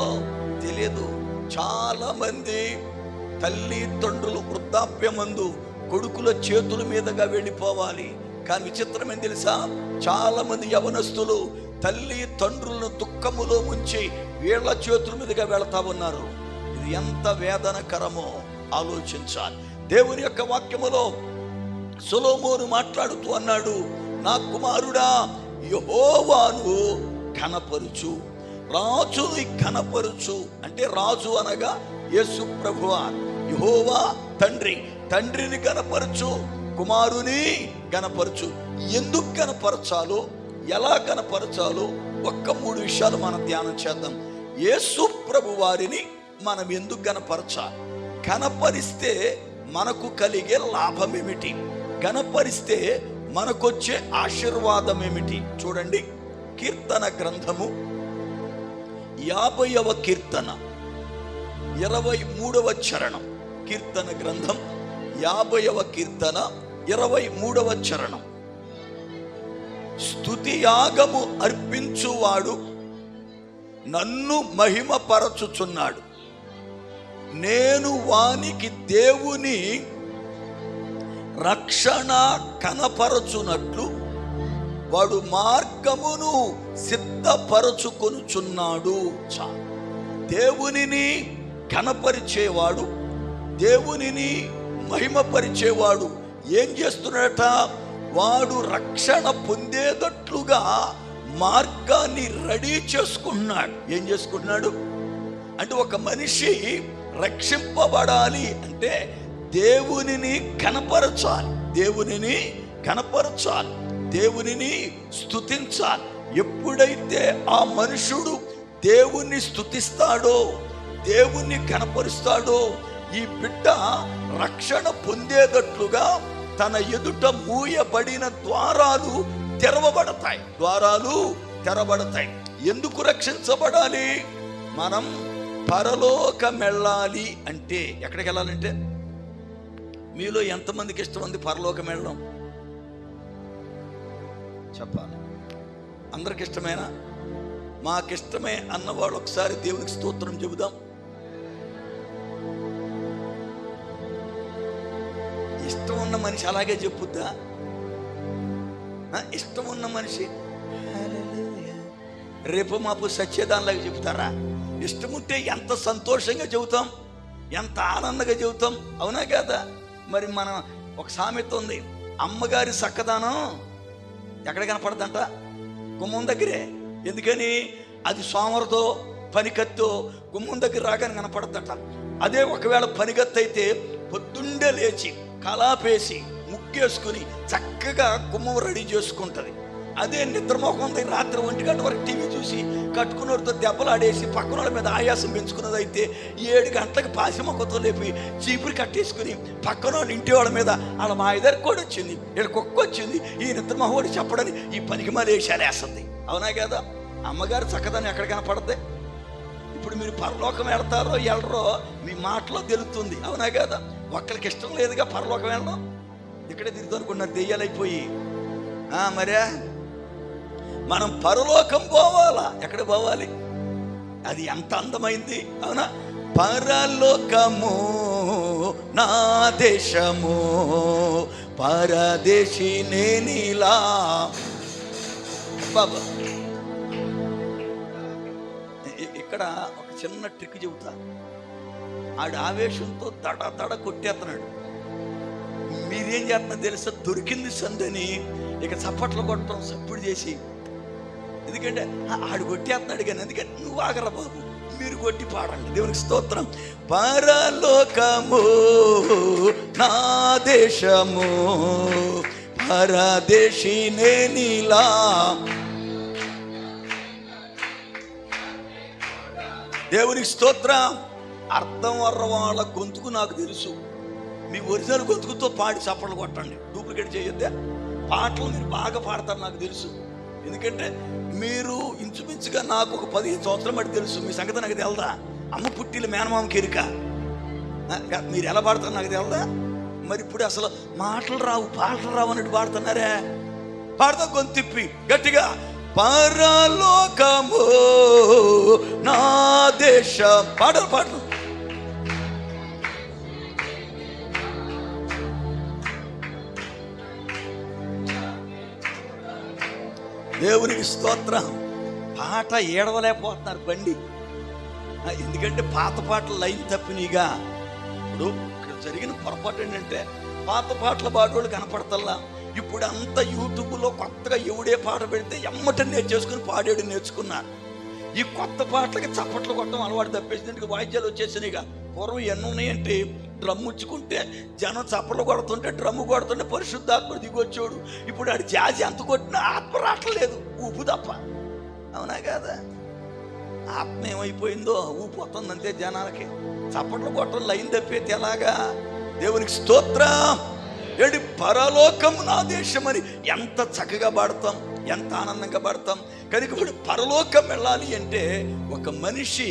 తెలియదు. చాలా మంది తల్లిదండ్రులు వృద్ధాప్యమందు కొడుకుల చేతుల మీదుగా వెళ్ళిపోవాలి. కానీ విచిత్రం ఏం తెలుసా? చాలా మంది యవనస్తులు తల్లిదండ్రులను దుఃఖములో ముంచి వీళ్ళ చేతుల మీదుగా వెళతా ఉన్నారు. ఇది ఎంత వేదనకరమో ఆలోచించాలి. దేవుని యొక్క వాక్యములో సొలొమోను మాట్లాడుతూ అన్నాడు, నా కుమారుడా యెహోవాను ఘనపరుచు, రాజుని ఘనపరుచు. అంటే రాజు అనగా యేసు ప్రభువా. యెహోవా తండ్రి, తండ్రిని ఘనపరచు, కుమారుని ఘనపరచు. ఎందుకు ఘనపరచాలో, ఎలా ఘనపరచాలో ఒక్క 3 విషయాలు మనం ధ్యానం చేద్దాం. యేసు ప్రభు వారిని మనం ఎందుకు ఘనపరచాలి? ఘనపరిస్తే మనకు కలిగే లాభం ఏమిటి? ఘనపరిస్తే మనకొచ్చే ఆశీర్వాదం ఏమిటి? చూడండి, కీర్తన గ్రంథము 50వ కీర్తన 23వ చరణం. కీర్తన గ్రంథం 50వ కీర్తన 23వ చరణం. స్తుతి యాగము అర్పించువాడు నన్ను మహిమపరచుచున్నాడు. నేను వానికి దేవుని రక్షణ కనపరచునట్లు వాడు మార్గమును సిద్ధపరచుకొనుచున్నాడు. దేవునిని కనపరిచేవాడు, దేవునిని మహిమపరిచేవాడు ఏం చేస్తున్నాడట? వాడు రక్షణ పొందేటట్లుగా మార్గాన్ని రెడీ చేసుకుంటున్నాడు. ఏం చేసుకుంటున్నాడు అంటే, ఒక మనిషి రక్షింపబడాలి అంటే దేవునిని కనపరచాలి, దేవునిని కనపరచాలి, దేవునిని స్తుతించాలి. ఎప్పుడైతే ఆ మనుషుడు దేవుణ్ణి స్తుతిస్తాడో, దేవుణ్ణి కనపరుస్తాడో, ఈ బిడ్డ రక్షణ పొందేటట్లుగా తన ఎదుట మూయబడిన ద్వారాలు తెరవబడతాయి, ద్వారాలు తెరవబడతాయి. ఎందుకు రక్షించబడాలి? మనం పరలోకం వెళ్ళాలి అంటే, ఎక్కడికి వెళ్ళాలంటే, మీలో ఎంతమందికి ఇష్టం ఉంది పరలోకం వెళ్ళడం? చెప్పాలి. అందరికి ఇష్టమేనా? మాకిష్టమే అన్నవాళ్ళు ఒకసారి దేవునికి స్తోత్రం చెబుదాం. ఇష్టం ఉన్న మనిషి అలాగే చెప్పుద్దా? ఇష్టం ఉన్న మనిషి రేపు మాపు సత్యదానిలాగా చెబుతారా? ఇష్టం ఉంటే ఎంత సంతోషంగా చెబుతాం, ఎంత ఆనందంగా చెబుతాం, అవునా కదా? మరి మనం ఒక సామెత ఉంది, అమ్మగారి చక్కదానం ఎక్కడ కనపడదంట? గుమ్మం దగ్గరే. ఎందుకని? అది సోమరతో పనికత్తో గుమ్మం దగ్గర రాగానే కనపడద్దట. అదే ఒకవేళ పనికత్తు అయితే పొద్దుండే లేచి కలాపేసి ముగ్గేసుకుని చక్కగా గుమ్మం రెడీ చేసుకుంటుంది. అదే నిద్రమోహం రాత్రి 1 గంట వరకు టీవీ చూసి కట్టుకున్నోడితో దెబ్బలాడేసి పక్కన వాళ్ళ మీద ఆయాసం పెంచుకున్నది అయితే 7 గంటలకు పాసిమొక్కతో లేపి చీపురు కట్టేసుకుని పక్కన వాళ్ళ ఇంటి వాళ్ళ మీద వాళ్ళ మా ఇద్దరు కూడా వచ్చింది, వీళ్ళ కుక్క వచ్చింది, ఈ నిద్రమోహోడి చెప్పడని ఈ పనికి మళ్ళీ వేసేస్తుంది, అవునా కదా? అమ్మగారు చక్కదాన్ని ఎక్కడ కనపడద్ది? ఇప్పుడు మీరు పరలోకం వెళ్తారో వెళ్ళరో మీ మాటలో తెలుస్తుంది, అవునా కదా? ఒక్కరికి ఇష్టం లేదుగా పరలోకం వెళ్ళడం. ఇక్కడే తిరుగుతూ అనుకున్నారు దెయ్యాలైపోయి. మరే మనం పరలోకం పోవాలా? ఎక్కడ పోవాలి? అది ఎంత అందమైంది, అవునా? పరలోకము నా దేశము, పరదేశి నేనిలా. బాబా ఇక్కడ ఒక చిన్న ట్రిక్ చెబుతా. ఆడు ఆవేశంతో దడ కొట్టేస్తున్నాడు. మీరేం చేస్తున్నారు తెలుసా? దొరికింది సందని ఇక చప్పట్లు కొట్టడం సప్పుడు చేసి, ఎందుకంటే ఆడు కొట్టేస్తున్నాడు కానీ, ఎందుకంటే నువ్వు ఆగరా బాబు, మీరు కొట్టి పాడండి దేవునికి స్తోత్రం. పరలోకము నా దేశము, పరదేశి నేనిలా. దేవునికి స్తోత్రం. అర్థం వర్ర వాళ్ళ గొంతుకు నాకు తెలుసు. మీ ఒరిజినల్ గొంతుకుతో పాడి చప్పట్లు కొట్టండి, డూప్లికేట్ చేయొద్దే. పాటలు మీరు బాగా పాడతారు నాకు తెలుసు, ఎందుకంటే మీరు ఇంచుమించుగా నాకు ఒక 15 సంవత్సరం బట్టి తెలుసు. మీ సంగతి నాకు తెలదా? అమ్మ పుట్టిల మేనమామకి ఎరుక. మీరు ఎలా పాడతారు నాకు తెలదా? మరి ఇప్పుడు అసలు మాటలు రావు పాటలు రావు అన్నట్టు పాడుతున్నారే. పాడతా గొంతు తిప్పి గట్టిగా. పరలోకము నా దేశం. పాటలు దేవునికి స్తోత్రం. పాట ఏడవలేకపోతున్నారు బండి, ఎందుకంటే పాత పాటలు లైన్ తప్పినీగా. ఇప్పుడు ఇక్కడ జరిగిన పొరపాటు ఏంటంటే, పాత పాటల పాడేవాళ్ళు కనపడతల్లా. ఇప్పుడు అంతా యూట్యూబ్లో కొత్తగా ఎవడే పాట పెడితే ఎమ్మట నేర్చేసుకుని పాడేడు నేర్చుకున్నారు. ఈ కొత్త పాటలకి చప్పట్లు కొట్టడం అలవాటు తప్పేసింది. వాయిద్యాలు వచ్చేసినాయిగా. పూర్వం ఎన్ని ఉన్నాయంటే, డ్రమ్ ముచ్చుకుంటే జనం చప్పట్లు కొడుతుంటే డ్రమ్ము కొడుతుంటే పరిశుద్ధాత్మ దిగొచ్చాడు. ఇప్పుడు ఆడు జాజి ఎంత కొట్టినా ఆత్మ రావట్లేదు, ఊపు తప్ప, అవునా కదా? ఆత్మ ఏమైపోయిందో ఊపు వస్తుంది అంతే జనాలకి. చప్పట్లు కొట్టడం లైన్ తప్పేది ఎలాగా? దేవునికి స్తోత్రం. ఏడి పరలోకం నా దేశం అని ఎంత చక్కగా పాడతాం, ఎంత ఆనందంగా పాడతాం. కనుక ఇప్పుడు పరలోకం వెళ్ళాలి అంటే ఒక మనిషి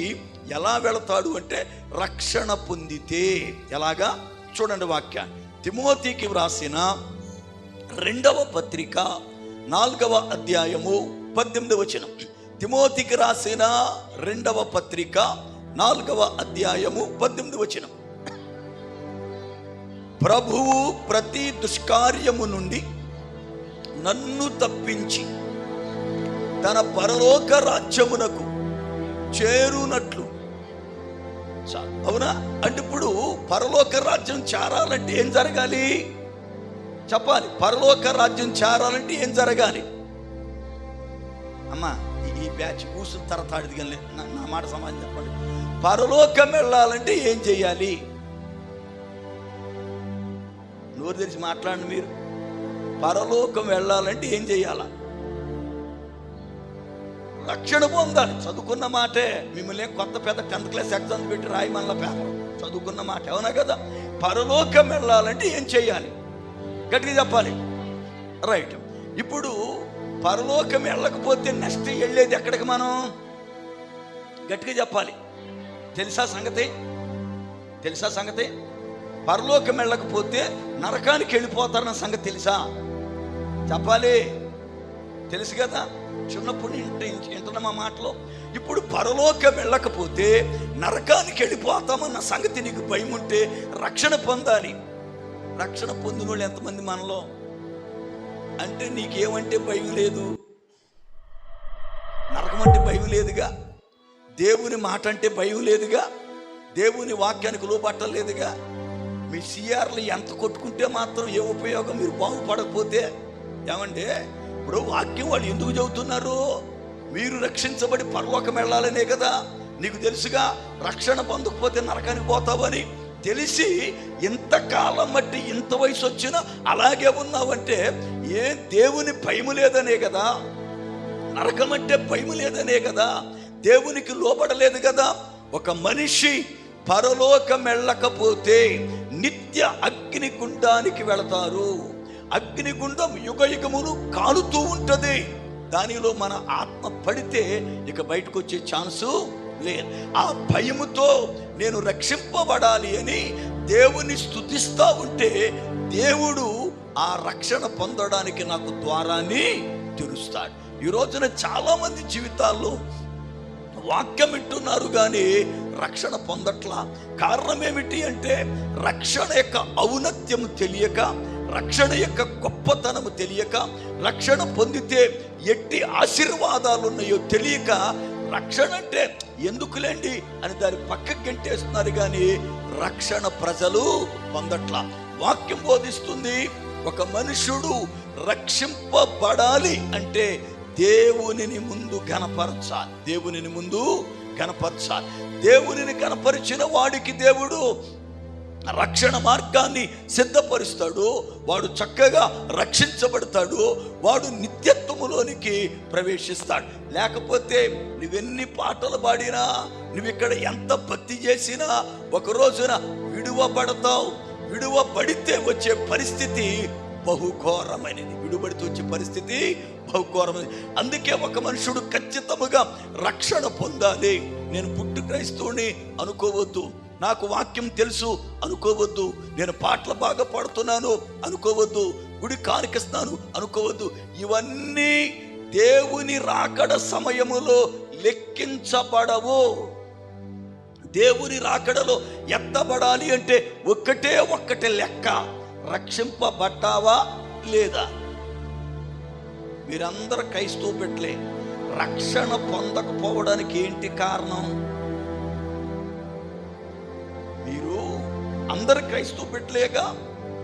ఎలా వెళతాడు అంటే, రక్షణ పొందితే. ఎలాగా? చూడండి వాక్య. తిమోతికి వ్రాసిన 2వ పత్రిక 4వ అధ్యాయము 18వ వచనం. తిమోతికి రాసిన 2వ పత్రిక 4వ అధ్యాయము 18వ వచనం. ప్రభువు ప్రతి దుష్కార్యము నుండి నన్ను తప్పించి తన పరలోక రాజ్యమునకు చేరునట్లు. అవునా? అంటే ఇప్పుడు పరలోక రాజ్యం చేరాలంటే ఏం జరగాలి చెప్పాలి. పరలోక రాజ్యం చేరాలంటే ఏం జరగాలి? అమ్మా ఈ బ్యాచ్ కూర్చున్న తర్వాత ఆడిది కానీ నా మాట సమాధానం చెప్పండి. పరలోకం వెళ్ళాలంటే ఏం చెయ్యాలి? నోరు తెరిచి మాట్లాడండి మీరు. పరలోకం వెళ్ళాలంటే ఏం చెయ్యాలా? రక్షణ పొందాలి. చదువుకున్న మాటే. మిమ్మల్ని కొత్త పెద్ద 10th క్లాస్ ఎగ్జామ్స్ పెట్టి రాయి మళ్ళీ పేపర్. చదువుకున్న మాట అవునా కదా? పరలోకం వెళ్ళాలంటే ఏం చెయ్యాలి? గట్టిగా చెప్పాలి. రైట్. ఇప్పుడు పరలోకం వెళ్ళకపోతే నెక్స్ట్ వెళ్ళేది ఎక్కడికి మనం? గట్టిగా చెప్పాలి. తెలుసా సంగతి? పరలోకం వెళ్ళకపోతే నరకానికి వెళ్ళిపోతారన్న సంగతి తెలుసా? చెప్పాలి. తెలుసు కదా, చిన్నప్పుడు వింటున్న మా మాటలో. ఇప్పుడు పరలోకం వెళ్ళకపోతే నరకానికి వెళ్ళిపోతామన్న సంగతి నీకు భయం ఉంటే రక్షణ పొందాలి. రక్షణ పొందిన వాళ్ళు ఎంతమంది మనలో? అంటే నీకేమంటే భయం లేదు, నరకం అంటే భయం లేదుగా, దేవుని మాట అంటే భయం లేదుగా, దేవుని వాక్యానికి లోబట్టలేదుగా. మీ సిఆర్లు ఎంత కొట్టుకుంటే మాత్రం ఏ ఉపయోగం? మీరు బాగుపడకపోతే. ఏమంటే ఇప్పుడు వాక్యం వాళ్ళు ఎందుకు చెబుతున్నారు? మీరు రక్షించబడి పరలోకం వెళ్ళాలనే కదా. నీకు తెలుసుగా రక్షణ పొందకపోతే నరకానికి పోతావని. తెలిసి ఇంతకాలం బట్టి ఇంత వయసు వచ్చినా అలాగే ఉన్నావంటే ఏ దేవుని భయము లేదనే కదా. నరకం అంటే భయము లేదనే కదా. దేవునికి లోబడలేదు కదా. ఒక మనిషి పరలోకం వెళ్ళకపోతే నిత్య అగ్నిగుండానికి వెళతారు. అగ్నిగుండం యుగయుగములు కాలుతూ ఉంటది. దానిలో మన ఆత్మ పడితే ఇక బయటకు వచ్చే ఛాన్సు లేదు. ఆ భయముతో నేను రక్షింపబడాలి అని దేవుని స్తుతిస్తా ఉంటే దేవుడు ఆ రక్షణ పొందడానికి నాకు ద్వారాన్ని తెరుస్తాడు. ఈ రోజున చాలా మంది జీవితాల్లో వాక్యం వింటున్నారు కానీ రక్షణ పొందట్లా. కారణం ఏమిటి అంటే రక్షణ యొక్క ఔన్నత్యము తెలియక, రక్షణ యొక్క గొప్పతనము తెలియక, రక్షణ పొందితే ఎట్టి ఆశీర్వాదాలు ఉన్నాయో తెలియక రక్షణ అంటే ఎందుకులేండి అని దాని పక్కకి గంటేస్తున్నారు కానీ రక్షణ ప్రజలు పొందట్లా. వాక్యం బోధిస్తుంది ఒక మనుషుడు రక్షింపబడాలి అంటే దేవునిని ముందు ఘనపరచాలి. దేవునిని కనపరిచిన వాడికి దేవుడు రక్షణ మార్గాన్ని సిద్ధపరుస్తాడు. వాడు చక్కగా రక్షించబడతాడు. వాడు నిత్యత్వములోనికి ప్రవేశిస్తాడు. లేకపోతే నువ్వెన్ని పాటలు పాడినా, నువ్వు ఇక్కడ ఎంత భక్తి చేసినా ఒక రోజున విడువబడతావు. విడువబడితే వచ్చే పరిస్థితి బహుఘోరమైనది. విడుబడితే వచ్చే పరిస్థితి బహుఘోరమైనది. అందుకే ఒక మనుషుడు ఖచ్చితంగా రక్షణ పొందాలి. నేను పుట్టు క్రైస్తవుని అనుకోవద్దు, నాకు వాక్యం తెలుసు అనుకోవద్దు, నేను పాటలు బాగా పాడుతున్నాను అనుకోవద్దు, గుడి కానికిస్తాను అనుకోవద్దు. ఇవన్నీ దేవుని రాకడ సమయములో లెక్కించబడవు. దేవుని రాకడలో ఎత్తబడాలి అంటే ఒక్కటే లెక్క, రక్షింపబడ్డావా లేదా. మీరందరూ క్రైస్తవ బిడ్డలే. రక్షణ పొందకపోవడానికి ఏంటి కారణం? మీరు అందరు క్రైస్తవ బిడ్డలేగా,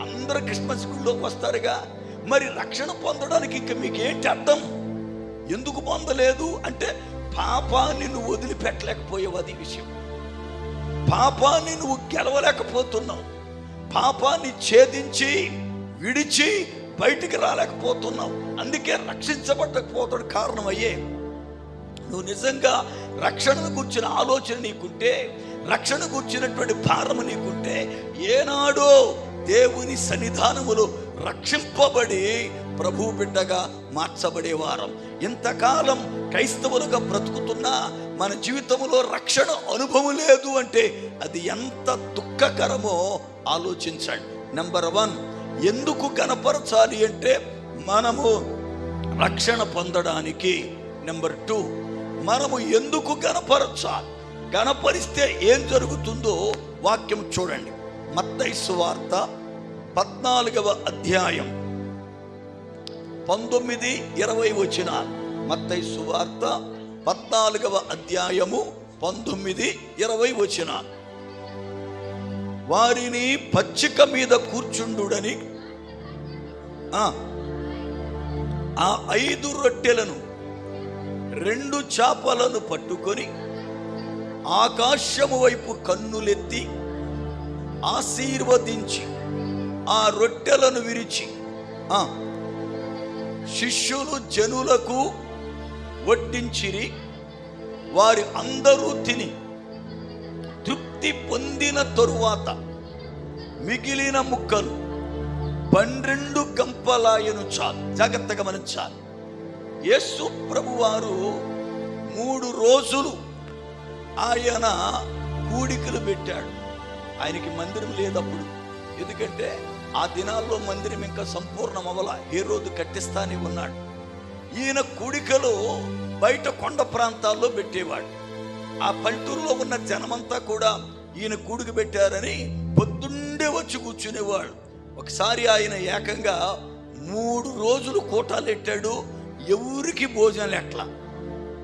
అందరు క్రిస్మస్ గుడిలోకి వస్తారుగా. మరి రక్షణ పొందడానికి ఇంకా మీకు ఏంటి అర్థం? ఎందుకు పొందలేదు అంటే పాపాన్ని నువ్వు వదిలిపెట్టలేకపోయావు. అది విషయం. పాపాన్ని నువ్వు గెలవలేకపోతున్నావు. పాపాన్ని ఛేదించి విడిచి బయటికి రాలేకపోతున్నావు. అందుకే రక్షించబడకపోతాడు కారణం అయ్యే. నువ్వు నిజంగా రక్షణను కూర్చున్న ఆలోచన నీకుంటే, రక్షణ కూర్చున్నటువంటి భారము నీకుంటే, ఏనాడో దేవుని సన్నిధానములో రక్షింపబడి ప్రభు బిడ్డగా మార్చబడేవారం. ఇంతకాలం క్రైస్తవులుగా బ్రతుకుతున్నా మన జీవితంలో రక్షణ అనుభవం లేదు అంటే అది ఎంత దుఃఖకరమో ఆలోచించండి. నెంబర్ 1, ఎందుకు కనపరచాలి అంటే మనము రక్షణ పొందడానికి. నెంబర్ 2, మనము ఎందుకు కనపరచాలి? కనపరిస్తే ఏం జరుగుతుందో వాక్యం చూడండి. మత్తయి సువార్త 14వ అధ్యాయం 19-20 వచనాలు. మత్తయి సువార్త 14వ అధ్యాయము 19-20 వచనాలు. వారిని పచ్చిక మీద కూర్చుండుడని ఆ 5 రొట్టెలను 2 చేపలను పట్టుకొని ఆకాశము వైపు కన్నులెత్తి ఆశీర్వదించి ఆ రొట్టెలను విరిచి శిష్యులు జనులకు వడ్డించిరి. వారి అందరూ తిని తృప్తి పొందిన తరువాత మిగిలిన ముక్కలు 12 గంపలాయను. చాలు, జాగ్రత్తగా గమనించాలి. యేసు ప్రభువారు 3 రోజులు ఆయన కూడికలు పెట్టాడు. ఆయనకి మందిరం లేదప్పుడు, ఎందుకంటే ఆ దినాల్లో మందిరం ఇంకా సంపూర్ణం అవ్వల, హేరోదు కట్టిస్తానే ఉన్నాడు. ఈయన కూడికలు బయట కొండ ప్రాంతాల్లో పెట్టేవాడు. ఆ పల్లెటూరులో ఉన్న జనమంతా కూడా ఈయన కూడిక పెట్టారని పొద్దుండే వచ్చి కూర్చునేవాడు. ఒకసారి ఆయన ఏకంగా 3 రోజులు కూటాలు పెట్టాడు. ఎవరికి భోజనాలు ఎట్లా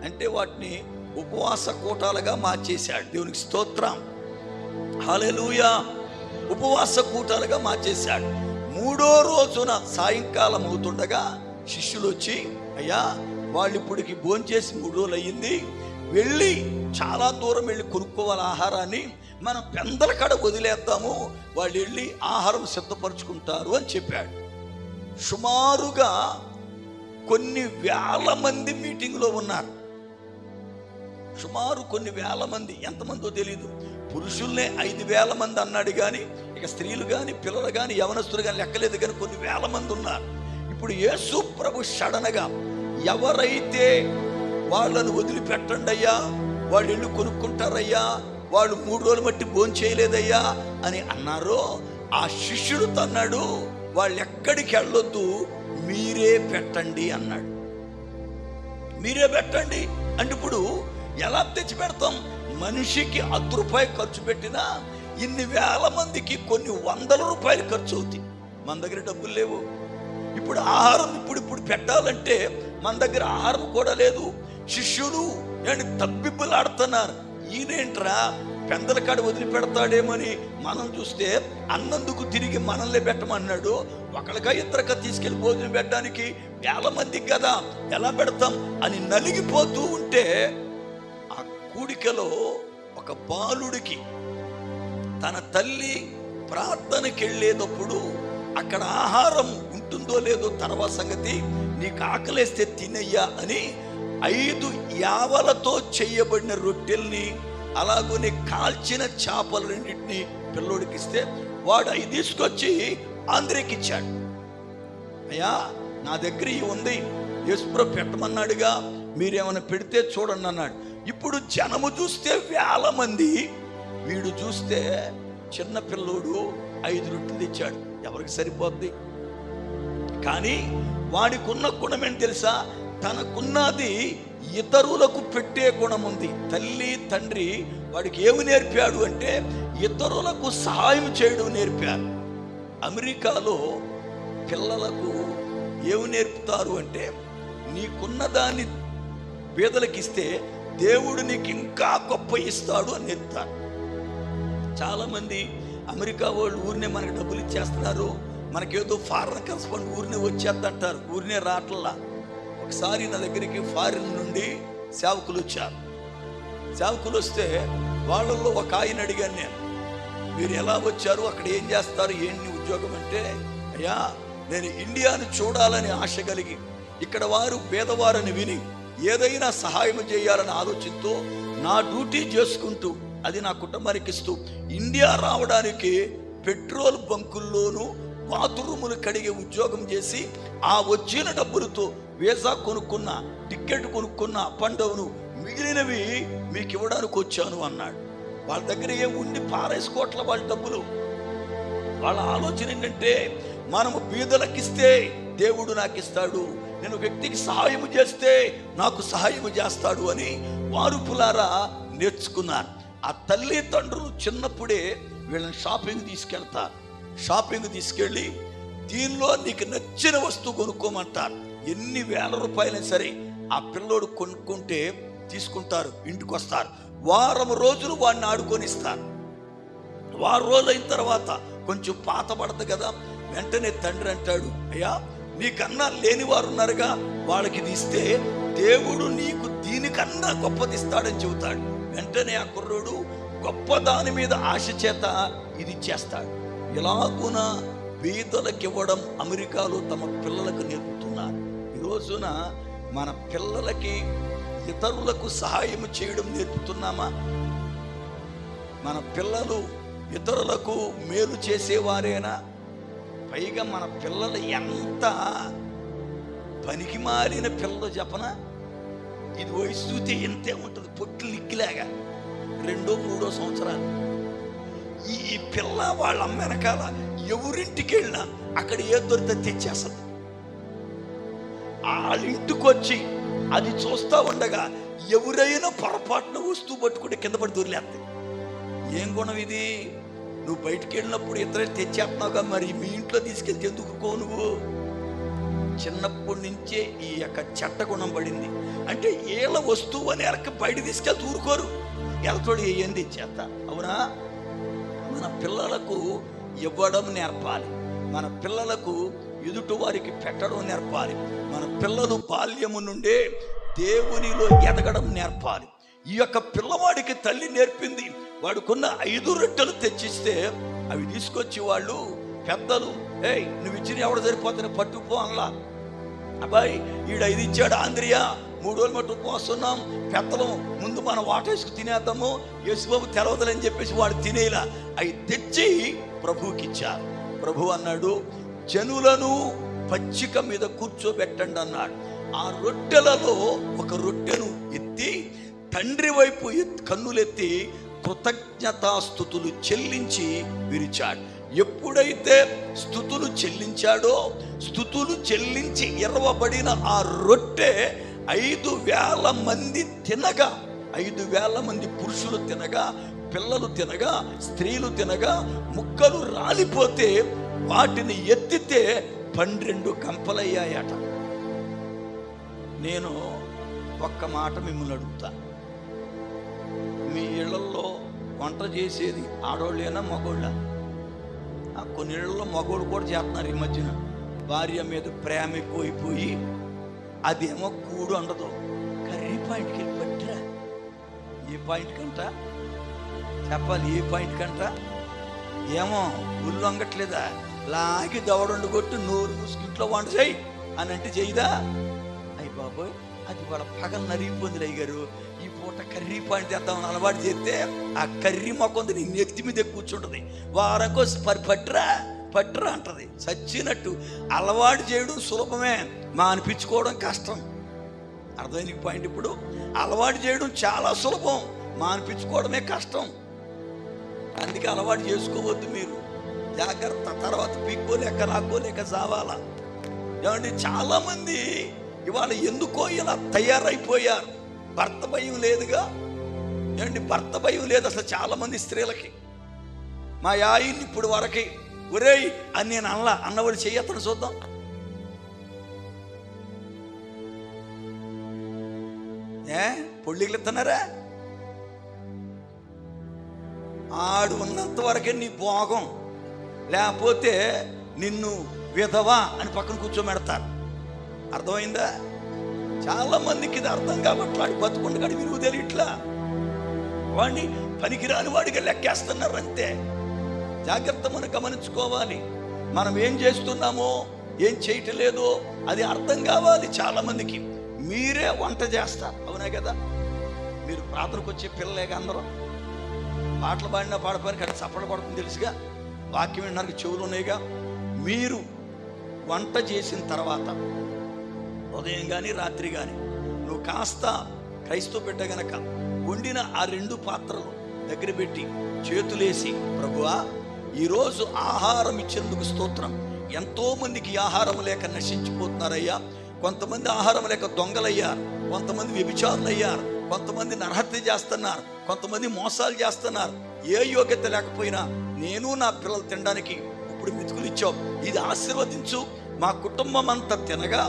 అంటే వాటిని ఉపవాస కూటాలుగా మార్చేశాడు. దేవునికి స్తోత్రం, హల్లెలూయా. ఉపవాస కూటాలుగా మార్చేశాడు. 3వ రోజున సాయంకాలం అవుతుండగా శిష్యులు వచ్చి, అయ్యా వాళ్ళు ఇప్పటికి భోంచేసి 3 రోజులు అయ్యింది, వెళ్ళి చాలా దూరం వెళ్ళి కొనుక్కోవాలి ఆహారాన్ని, మనం పెందల కడ వదిలేద్దాము, వాళ్ళు వెళ్ళి ఆహారం సిద్ధపరచుకుంటారు అని చెప్పాడు. సుమారుగా కొన్ని వేల మంది మీటింగ్లో ఉన్నారు. సుమారు కొన్ని వేల మంది, ఎంతమందో తెలియదు. పురుషుల్నే 5,000 మంది అన్నాడు కానీ ఇక స్త్రీలు కానీ పిల్లలు కానీ యవనస్తులు కానీ లెక్కలేదు, కానీ కొన్ని వేల మంది ఉన్నారు. ఇప్పుడు యేసు ప్రభు సడన్గా ఎవరైతే వాళ్ళను వదిలిపెట్టండి అయ్యా, వాళ్ళు ఇల్లు కొనుక్కుంటారయ్యా, వాళ్ళు 3 రోజులు బట్టి భోజనం చేయలేదయ్యా అని అన్నారో, ఆ శిష్యుడు తన్నాడు, వాళ్ళు ఎక్కడికి వెళ్ళొద్దు, మీరే పెట్టండి అన్నాడు. మీరే పెట్టండి అంటే ఇప్పుడు ఎలా తెచ్చి పెడతాం? మనిషికి 10 రూపాయలు ఖర్చు పెట్టినా ఇన్ని వేల మందికి కొన్ని 100 రూపాయలు ఖర్చు అవుతాయి. మన దగ్గర డబ్బులు లేవు. ఇప్పుడు ఆహారం ఇప్పుడు పెట్టాలంటే మన దగ్గర ఆహారం కూడా లేదు. శిష్యులు ఏంటి తప్పిబ్బులాడుతున్నారు. ఈయనేంట్రా పెందల కాడ వదిలిపెడతాడేమని మనం చూస్తే అన్నందుకు తిరిగి మనల్ని పెట్టమన్నాడు. ఒకళ్ళగా 2 తీసుకెళ్లి భోజనం పెట్టడానికి వేల మందికి కదా, ఎలా పెడతాం అని నలిగిపోతూ ఉంటే ఆ కూడికలో ఒక బాలుడికి తన తల్లి ప్రార్థనకి వెళ్ళేటప్పుడు అక్కడ ఆహారం ఉంటుందో లేదో తర్వాత సంగతి, నీకు ఆకలేస్తే తినయ్యా అని 5 యావలతో చేయబడిన రొట్టెల్ని అలాగనే కాల్చిన చేపలు 2 పిల్లోడికి ఇస్తే వాడు 5 తీసుకొచ్చి ఆంధ్రేకి ఇచ్చాడు. అయ్యా నా దగ్గర ఇవి ఉంది, యేసుప్రభు పెట్టమన్నాడుగా, మీరేమైనా పెడితే చూడండి అన్నాడు. ఇప్పుడు జనము చూస్తే వేల మంది, వీడు చూస్తే చిన్న పిల్లోడు 5 రొట్టెలు తెచ్చాడు. ఎవరికి సరిపోద్ది? కానీ వాడికి ఉన్న గుణం ఏంటి తెలుసా? తనకున్నది ఇతరులకు పెట్టే గుణం ఉంది. తల్లి తండ్రి వాడికి ఏమి నేర్పాడు అంటే ఇతరులకు సహాయం చేయడం నేర్పారు. అమెరికాలో పిల్లలకు ఏమి నేర్పుతారు అంటే నీకున్న దాన్ని పేదలకు ఇస్తే దేవుడు నీకు ఇంకా గొప్ప ఇస్తాడు అని నేర్పుతారు. చాలామంది అమెరికా వాళ్ళు ఊరినే మనకు డబ్బులు ఇచ్చేస్తున్నారు, మనకేదో ఫారెన్ కరెస్పాండెంట్ ఊరినే వచ్చేద్దంటారు, ఊరినే రావట్లా. ఒకసారి నా దగ్గరికి ఫారిన్ నుండి సేవకులు వచ్చారు. సేవకులు వస్తే వాళ్ళల్లో ఒక ఆయన అడిగాను నేను, మీరు ఎలా వచ్చారు, అక్కడ ఏం చేస్తారు, ఏంటి ఉద్యోగం అంటే, అయ్యా నేను ఇండియాను చూడాలని ఆశ కలిగి ఇక్కడ వారు పేదవారని విని ఏదైనా సహాయం చేయాలని ఆలోచనతో నా డ్యూటీ చేసుకుంటూ అది నా కుటుంబానికి ఇస్తూ ఇండియా రావడానికి పెట్రోల్ బంకుల్లోనూ బాత్రూములు కడిగే ఉద్యోగం చేసి ఆ వచ్చిన డబ్బులతో వీసా కొనుక్కున్న, టికెట్ కొనుక్కున్న పండవును మిగిలినవి మీకు ఇవ్వడానికి వచ్చాను అన్నాడు. వాళ్ళ దగ్గర ఏం ఉండి పారేసుకోవట్ల వాళ్ళ డబ్బులు. వాళ్ళ ఆలోచన ఏంటంటే మనము బీదలకిస్తే దేవుడు నాకు ఇస్తాడు, నేను వ్యక్తికి సహాయం చేస్తే నాకు సహాయం చేస్తాడు అని వారుపులారా నేర్చుకున్నారు. ఆ తల్లిదండ్రులు చిన్నప్పుడే వీళ్ళని షాపింగ్ తీసుకెళ్తారు. షాపింగ్ తీసుకెళ్ళి దీనిలో నీకు నచ్చిన వస్తువు కొనుక్కోమంటారు. ఎన్ని వేల రూపాయలైనా సరే ఆ పిల్లోడు కొనుక్కుంటే తీసుకుంటారు, ఇంటికి వస్తారు. వారం రోజులు వాడిని ఆడుకొని ఇస్తారు. వారం రోజులు అయిన తర్వాత కొంచెం పాత పడదు కదా, వెంటనే తండ్రి అంటాడు, అయ్యా నీకన్నా లేని వారు ఉన్నారుగా, వాళ్ళకి ఇది ఇస్తే దేవుడు నీకు దీనికన్నా గొప్పది ఇస్తాడని చెబుతాడు. వెంటనే ఆ కుర్రోడు గొప్ప దాని మీద ఆశ చేత ఇది చేస్తాడు. ఎలాగున బీదలకు ఇవ్వడం అమెరికాలో తమ పిల్లలకు నేర్పుతున్నారు. ఈ రోజున మన పిల్లలకి ఇతరులకు సహాయం చేయడం నేర్పుతున్నామా? మన పిల్లలు ఇతరులకు మేలు చేసేవారేనా? పైగా మన పిల్లలు ఎంత పనికి మారిన పిల్లలు చెప్పనా? ఇది వయసు చూస్తే ఎంతే ఉంటుంది, పొట్లు నిక్కిలాగా 2-3 సంవత్సరాలు. ఈ పిల్ల వాళ్ళ అమ్మ వెనకాల ఎవరింటికి వెళ్ళినా అక్కడ ఏ దొరికితే తెచ్చేస్తుంది. వాళ్ళ ఇంటికి వచ్చి అది చూస్తూ ఉండగా ఎవరైనా పొరపాటున వస్తువు పట్టుకుంటే కింద పడి దొరిలేస్తాయి. ఏం గుణం ఇది? నువ్వు బయటికి వెళ్ళినప్పుడు ఇతర తెచ్చేస్తున్నావుగా, మరి మీ ఇంట్లో తీసుకెళ్తే ఎందుకు నువ్వు? చిన్నప్పటి నుంచే ఈ యొక్క చెడ్డ గుణం పడింది. అంటే ఏళ్ళ వస్తువు అని ఎరక బయట తీసుకెళ్తే ఊరుకోరు, ఎలతోడు ఏంది ఇచ్చేస్తా. అవునా? మన పిల్లలకు ఇవ్వడం నేర్పాలి, మన పిల్లలకు ఎదుటి వారికి పెట్టడం నేర్పాలి, మన పిల్లలు బాల్యము నుండే దేవునిలో ఎదగడం నేర్పాలి. ఈ యొక్క పిల్లవాడికి తల్లి నేర్పింది. వాడుకున్న 5 రొట్టెలు తెచ్చిస్తే అవి తీసుకొచ్చి వాళ్ళు పెద్దలు, ఏయ్ నువ్వు ఇచ్చిన ఎవడ సరిపోతాను పట్టుకుపో అనలా. అబ్బాయి ఈడు 5 ఇచ్చాడు ఆంధ్రియా, 3 రోజులు మట్టు పోస్తున్నాం, పెద్దలు ముందు మనం వాటేసుకు తినేద్దాము, యేసుబాబు తెలవదని చెప్పేసి వాడు తినేలా అవి తెచ్చి ప్రభువుకి ఇచ్చారు. ప్రభు అన్నాడు, జనులను పచ్చిక మీద కూర్చోబెట్టండి అన్నాడు. ఆ రొట్టెలలో ఒక రొట్టెను ఎత్తి తండ్రి వైపు కన్నులెత్తి కృతజ్ఞతాస్తుతులు చెల్లించి విరిచాడు. ఎప్పుడైతే స్తుతులు చెల్లించాడో, స్తుతులు చెల్లించి ఇరవబడిన ఆ రొట్టె 5,000 మంది తినగా, 5,000 మంది పురుషులు తినగా, పిల్లలు తినగా, స్త్రీలు తినగా ముక్కలు రాలిపోతే వాటిని ఎత్తితే 12 గంపలయ్యాయట. నేను ఒక్క మాట మిమ్మల్ని అడుగుతా, మీ ఇళ్లలో వంట చేసేది ఆడోళ్ళేనా మగోళ్ళ? కొన్ని ఇళ్లలో మగోళ్ళు కూడా చేస్తున్నారు ఈ మధ్యన. భార్య మీద ప్రేమ ఎక్కువైపోయి అదేమో కూడు ఉండదు, కర్రీ పాయింట్కి వెళ్ళి పట్టిరా. ఏ పాయింట్ కంట చెప్పాలి? ఏ పాయింట్ కంట? ఏమో ఉల్లు వంగట్లేదా, లాగి దవడండు కొట్టి నోరు ముసుగింట్లో వంట చేయి అని అంటే చేయదా? అయ్యి బాబోయ్, అది వాళ్ళ పగలు నరిగిపోయింది అయ్యారు. ఈ పూట కర్రీ పాయింట్ చేద్దామని అలవాటు చేస్తే ఆ కర్రీ మొక్కంది నీ నెత్తి మీద కూర్చుంటుంది. వారంకో పట్రా పట్రా అంటది. చచ్చినట్టు అలవాటు చేయడం సులభమే, మానిపించుకోవడం కష్టం. అర్థమైంది పాయింట్? ఇప్పుడు అలవాటు చేయడం చాలా సులభం, మానిపించుకోవడమే కష్టం. అందుకే అలవాటు చేసుకోవద్దు మీరు, జాగ్రత్త. తర్వాత పీక్కోలేక నాకోలేక చావాలా. ఏమంటే చాలామంది ఇవాళ ఎందుకో ఇలా తయారైపోయారు. భర్త భయం లేదుగా. ఏమండి, భర్త భయం లేదు అసలు చాలామంది స్త్రీలకి. మా యాయిని ఇప్పుడు వరకి ఒరేయ్ అని నేను అన్నవాడు చెయ్యతను చూద్దాం. పొళ్ళికి ఇస్తున్నారా? ఆడు ఉన్నంత వరకే నీ భోగం, లేకపోతే నిన్ను విధవా అని పక్కన కూర్చోబెడతారు. అర్థమైందా? చాలా మందికి ఇది అర్థం కాబట్టి వాడి బతుకుండగాడి విలువ తెలియట్లా. వాడిని పనికిరాని వాడిగా లెక్కేస్తున్నారు అంతే. జాగ్రత్త మనం గమనించుకోవాలి. మనం ఏం చేస్తున్నామో ఏం చేయట్లేదో అది అర్థం కావాలి చాలా మందికి. మీరే వంట చేస్తారు, అవునా కదా? మీరు ప్రార్థనకు వచ్చే పిల్లలేగా అందరూ. పాటలు పాడినా పాడపోయిన కానీ చప్పట్లు పడుతుంది తెలుసుగా, వాక్యం వినడానికి చెవులు ఉన్నాయిగా. మీరు వంట చేసిన తర్వాత ఉదయం కానీ రాత్రి కానీ నువ్వు కాస్త క్రైస్తవ బిడ్డ గనక వండిన ఆ 2 పాత్రలు దగ్గర పెట్టి చేతులేసి, ప్రభువా ఈరోజు ఆహారం ఇచ్చేందుకు స్తోత్రం. ఎంతోమందికి ఆహారం లేక నశించిపోతున్నారయ్యా. కొంతమంది ఆహారం లేక దొంగలయ్యారు, కొంతమంది వ్యభిచారులయ్యారు, కొంతమంది నరహత్య చేస్తున్నారు, కొంతమంది మోసాలు చేస్తున్నారు. ఏ యోగ్యత లేకపోయినా నేను నా పిల్లలు తినడానికి ఇప్పుడు మెతుకులు ఇచ్చావు, ఇది ఆశీర్వదించు. మా కుటుంబం అంతా తినగా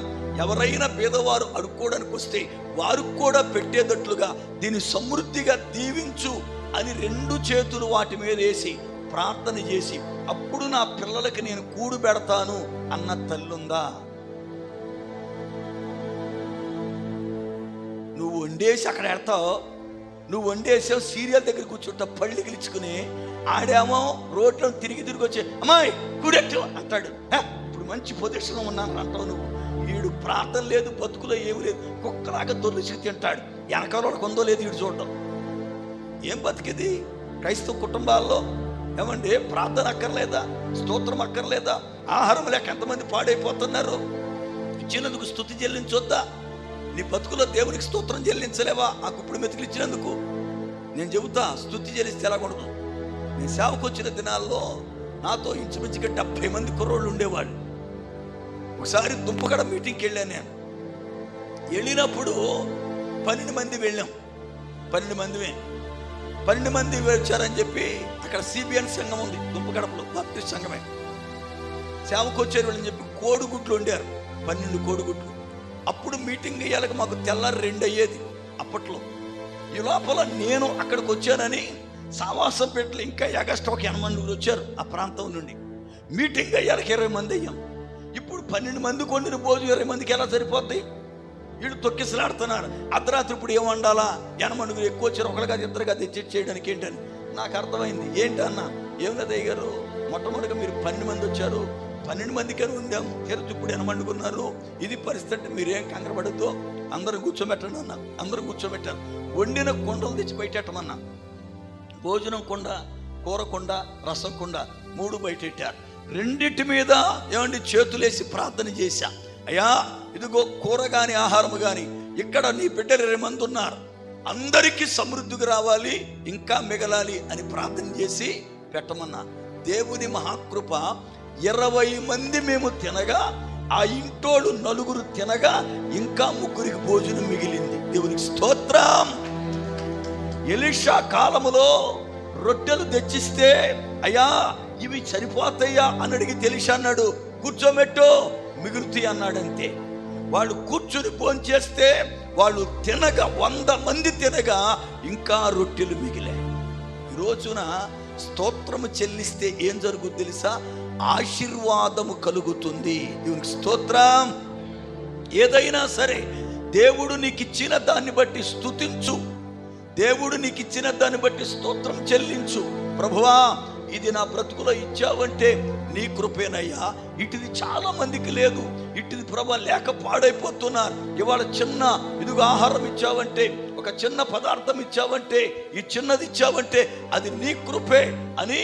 ఎవరైనా పేదవారు అడుక్కోవడానికి వస్తే వారు కూడా పెట్టేటట్లుగా దీన్ని సమృద్ధిగా దీవించు అని 2 చేతులు వాటి మీద వేసి ప్రార్థన చేసి అప్పుడు నా పిల్లలకి నేను కూడు పెడతాను అన్న తల్లుందా? నువ్వు వండేసి అక్కడ పెడతావు, నువ్వు వండేసావు, సీరియల్ దగ్గర కూర్చుంటావు పళ్ళు గిలుచుకుని, ఆడేమో రోడ్లో తిరిగి వచ్చి అమ్మాయి కూడెట్టు అంటాడు. ఇప్పుడు మంచి పొజిషన్ ఉన్నాను అంటావు నువ్వు. వీడు ప్రార్థన లేదు, బతుకులో ఏమి లేదు, కుక్కలాగా దొర్లిసి తింటాడు. వెనకాల కొందో లేదు వీడు చూడటం. ఏం బతికిది? క్రైస్తవ కుటుంబాల్లో ఏమండి ప్రార్థన అక్కర్లేదా? స్తోత్రం అక్కర్లేదా? ఆహారం లేక ఎంతమంది పాడైపోతున్నారు? ఇచ్చినందుకు స్తుతి చెల్లించొద్దా? నీ బతుకులో దేవునికి స్తోత్రం చెల్లించలేవా? ఆ కుప్పుడు మెతుకులు ఇచ్చినందుకు. నేను చెబుతా, స్తుతి చెల్లిస్తే ఎలాగూడదు. నేను సేవకు వచ్చిన దినాల్లో నాతో ఇంచుమించుగా 70 మంది కుర్రోళ్ళు ఉండేవాళ్ళు. ఒకసారి దుంపగడ మీటింగ్కి వెళ్ళాను. నేను వెళ్ళినప్పుడు 12 మంది వెళ్ళాం. 12 మంది వచ్చారని చెప్పి అక్కడ సిబిఎన్ సంఘం ఉంది దుంపగడపలో, బాప్టిస్ట్ సంఘమే. సేవకు వచ్చారు వాళ్ళని చెప్పి కోడిగుడ్లు వండారు, 12 కోడిగుడ్లు. అప్పుడు మీటింగ్ అయ్యాక మాకు తెల్లారి 2 అయ్యేది అప్పట్లో. ఈ లోపల నేను అక్కడికి వచ్చానని సావాసంపేటలో ఇంకా ఆగస్టు ఒక 80 మంది వచ్చారు ఆ ప్రాంతం నుండి. మీటింగ్ అయ్యాక 20 మంది అయ్యాం. ఇప్పుడు 12 మంది కొండిన భోజనం 20 మందికి ఎలా సరిపోద్ది? వీళ్ళు తొక్కిసలాడుతున్నారు. అర్ధరాత్రి ఇప్పుడు ఏం వండాలా? 80 మంది ఎక్కువ వచ్చారు, ఒకరిగా ఇద్దరుగా తెచ్చి చేయడానికి ఏంటని నాకు అర్థమైంది. ఏంటి అన్న? ఏం కదా అయ్యారు, మొట్టమొదటిగా మీరు 12 మంది వచ్చారు, 12 మందికే ఉండాము, తెరచు ఇప్పుడు 80 మంది ఉన్నారు. ఇది పరిస్థితి, మీరేం కంగారపడద్దు, అందరూ కూర్చోబెట్టండి అన్న. అందరూ కూర్చోబెట్టారు. వండిన కుండలు తెచ్చి బయటెట్టమన్నా. భోజనం కుండ, కూర కుండ, రసం కుండ 3 బయటెట్టారు. రెండిటి మీద ఏమండి చేతులేసి ప్రార్థన చేశా. అయ్యా ఇదిగో కూర కానీ ఆహారం కానీ ఇక్కడ నీ బిడ్డలు 20 మంది ఉన్నారు, అందరికీ సమృద్ధిగా రావాలి, ఇంకా మిగలాలి అని ప్రార్థన చేసి పెట్టమన్నా. దేవుని మహాకృప, 20 మంది మేము తినగా, ఆ ఇంటోళ్ళు 4 తినగా ఇంకా 3 భోజనం మిగిలింది. దేవునికి స్తోత్రం. ఎలీషా కాలములో రొట్టెలు తెచ్చిస్తే అయ్యా ఇవి సరిపోతాయా అని అడిగితే ఎలీషా అన్నాడు, కూర్చోబెట్టు మిగులుతాయి అన్నాడంతే. వాళ్ళు కూర్చుని భోంచేస్తే వాళ్ళు తినగా 100 మంది తినగా ఇంకా రొట్టెలు మిగిలాయి. ఈ రోజున స్తోత్రము చెల్లిస్తే ఏం జరుగుతుంది తెలుసా? ఆశీర్వాదము కలుగుతుంది. దేవునికి స్తోత్రం. ఏదైనా సరే దేవుడు నీకు ఇచ్చిన దాన్ని బట్టి స్తుతించు, దేవుడు నీకు ఇచ్చిన దాన్ని బట్టి స్తోత్రం చెల్లించు. ప్రభువా ఇది నా బ్రతుకులో ఇచ్చావంటే నీ కృపేనయ్యా, ఇటుది చాలా మందికి లేదు, ఇటుది ప్రభా లేక పాడైపోతున్నారు. ఇవాళ చిన్న ఇదిగో ఆహారం ఇచ్చావంటే, ఒక చిన్న పదార్థం ఇచ్చావంటే, ఈ చిన్నది ఇచ్చావంటే అది నీ కృపే అని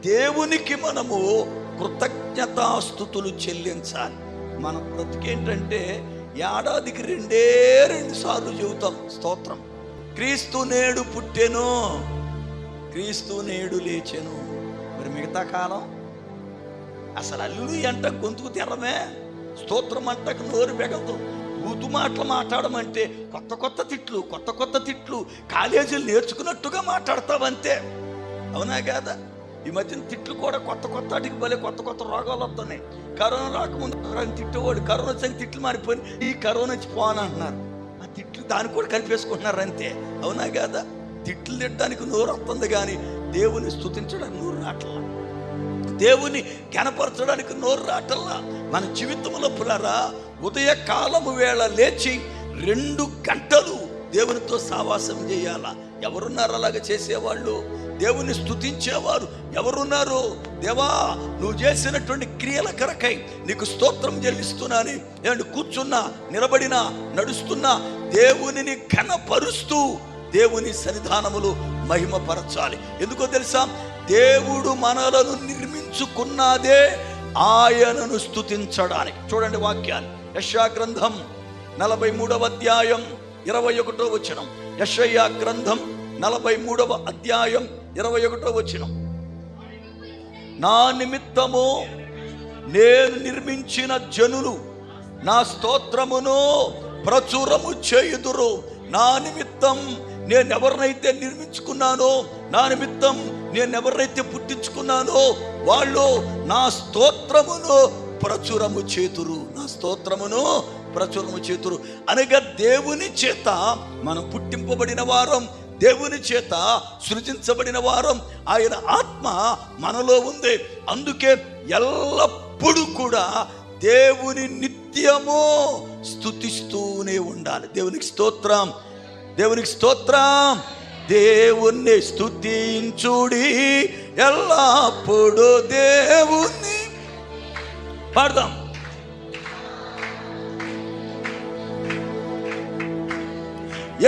దేవునికి మనము కృతజ్ఞతాస్తుతులు చెల్లించాలి. మన బ్రతికేంటంటే ఏడాదికి 2 సార్లు చెబుతాం స్తోత్రం. క్రీస్తు నేడు పుట్టెను, క్రీస్తు నేడు లేచెను. మరి మిగతా కాలం అసలు అల్లు అంట గొంతుకు తెరమే, స్తోత్రం అంటకు నోరు బెగదు, బూతు మాటలు మాట్లాడమంటే కొత్త తిట్లు కాలేజీలు నేర్చుకున్నట్టుగా మాట్లాడతావంతే. అవునా కాదా? ఈ మధ్యన తిట్లు కూడా కొత్త వాటికి భలే కొత్త రోగాలు వస్తున్నాయి. కరోనా రాకముందు తిట్టేవాడు, కరోనా వచ్చి తిట్లు మారిపోయి ఈ కరోనా వచ్చి పోనంటున్నారు. ఆ తిట్లు దాన్ని కూడా కలిపేసుకుంటున్నారు అంతే. అవునా కాదా? తిట్లు తిట్టడానికి నోరు వస్తుంది కానీ దేవుని స్తుతించడానికి నోరు రావట్లా, దేవుని కనపరచడానికి నోరు రావట్లా. మన జీవితంలో పులారా ఉదయకాలము వేళ లేచి 2 గంటలు దేవునితో సావాసం చేయాలా. ఎవరున్నారు అలాగ చేసేవాళ్ళు? దేవుని స్తుతించేవారు ఎవరున్నారు? దేవా నువ్వు చేసినటువంటి క్రియల కొరకై నీకు స్తోత్రం చెల్లిస్తున్నాను. ఏమంటే కూర్చున్నా, నిలబడినా, నడుస్తున్నా దేవునిని ఘనపరుస్తూ దేవుని సన్నిధానములు మహిమపరచాలి. ఎందుకో తెలుసా? దేవుడు మనలను నిర్మించుకున్నదే ఆయనను స్తుతించడానికి. చూడండి వాక్యాలు. యెషయా గ్రంథం 43వ అధ్యాయం 21వ వచనం. యెషయా గ్రంథం 43వ అధ్యాయం 21వ వచనం. నా నిమిత్తము నేను నిర్మించిన జనులు నా స్తోత్రమును ప్రచురము చేయుదురు. నా నిమిత్తం నేను ఎవరినైతే నిర్మించుకున్నానో, నా నిమిత్తం నేను ఎవరినైతే పుట్టించుకున్నానో వాళ్ళు నా స్తోత్రమును ప్రచురము చేతురు, నా స్తోత్రమును ప్రచురము చేతురు. అనగా దేవుని చేత మనం పుట్టింపబడిన వారం, దేవుని చేత సృజించబడిన వారం. ఆయన ఆత్మ మనలో ఉంది. అందుకే ఎల్లప్పుడూ కూడా దేవుని నిత్యము స్తుతిస్తూనే ఉండాలి. దేవునికి స్తోత్రం. దేవునికి స్తోత్రం. దేవుణ్ణి స్తుతించుడి, ఎల్లప్పుడు దేవుణ్ణి పాడదాం.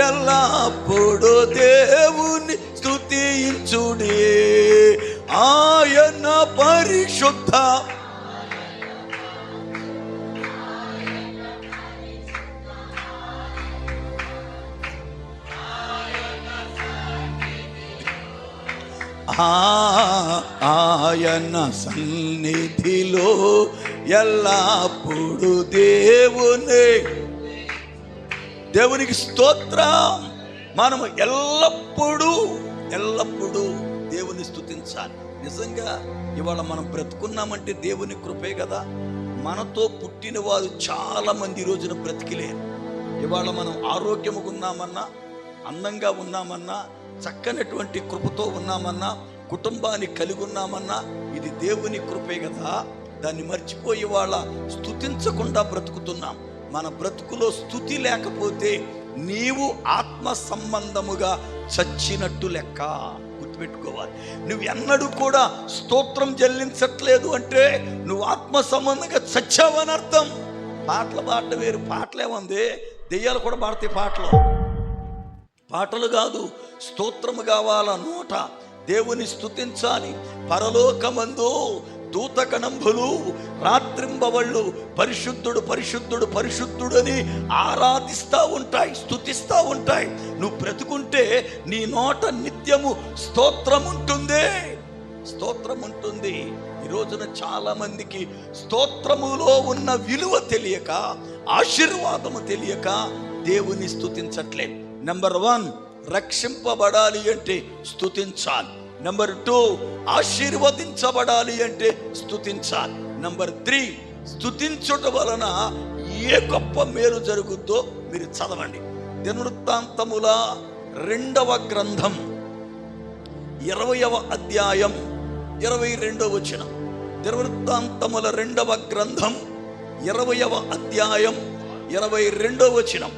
ఎల్లప్పుడు దేవుని స్తుతించుడి, ఆయన పరిశుద్ధ ఆయన సన్నిధిలో ఎల్లప్పుడు దేవునికి స్తోత్రం. మనము ఎల్లప్పుడూ దేవుని స్తుతించాలి. నిజంగా ఇవాళ మనం బ్రతుకున్నామంటే దేవుని కృపే కదా. మనతో పుట్టిన వారు చాలా మంది ఈ రోజున బ్రతికిలేరు. ఇవాళ మనం ఆరోగ్యముగా ఉన్నామన్నా, అందంగా ఉన్నామన్నా, చక్కనటువంటి కృపతో ఉన్నామన్నా, కుటుంబాన్ని కలిగి ఉన్నామన్నా, ఇది దేవుని కృపే కదా. దాన్ని మర్చిపోయి వాళ్ళ స్తుతించకుండా బ్రతుకుతున్నాం. మన బ్రతుకులో స్తుతి లేకపోతే నీవు ఆత్మ సంబంధముగా చచ్చినట్టు లెక్క. గుర్తుపెట్టుకోవాలి. నువ్వు ఎన్నడూ కూడా స్తోత్రం చెల్లించట్లేదు అంటే నువ్వు ఆత్మ సంబంధంగా చచ్చావని అర్థం. పాటలు పాడటం వేరు. పాటలేముంది, దెయ్యాలు కూడా పాడతాయి పాటలు కాదు, స్తోత్రము కావాల నోట. దేవుని స్తుతించాలి. పరలోకమందు దూతగణంబులు రాత్రింబవళ్ళు పరిశుద్ధుడు పరిశుద్ధుడు పరిశుద్ధుడని ఆరాధిస్తూ ఉంటాయి, స్తుతిస్తూ ఉంటాయి. నువ్వు బ్రతుకుంటే నీ నోట నిత్యము స్తోత్రం ఉంటుంది. ఈ రోజున చాలా మందికి స్తోత్రములో ఉన్న విలువ తెలియక, ఆశీర్వాదము తెలియక దేవుని స్తుతించట్లేదు. నెంబర్ 1, రక్షింపబడాలి అంటే స్తుతించాలి. నెంబర్ 2, ఆశీర్వదించబడాలి అంటే స్తుతించాలి. నెంబర్ 3, స్తుతించుట వలన ఏ గొప్ప మేలు జరుగుద్దో మీరు చదవండి. దినవృత్తాంతముల 2వ గ్రంథం 20వ అధ్యాయం 22వ వచనం. దినవృత్తాంతముల 2వ గ్రంథం 20వ అధ్యాయం 22వ వచనం.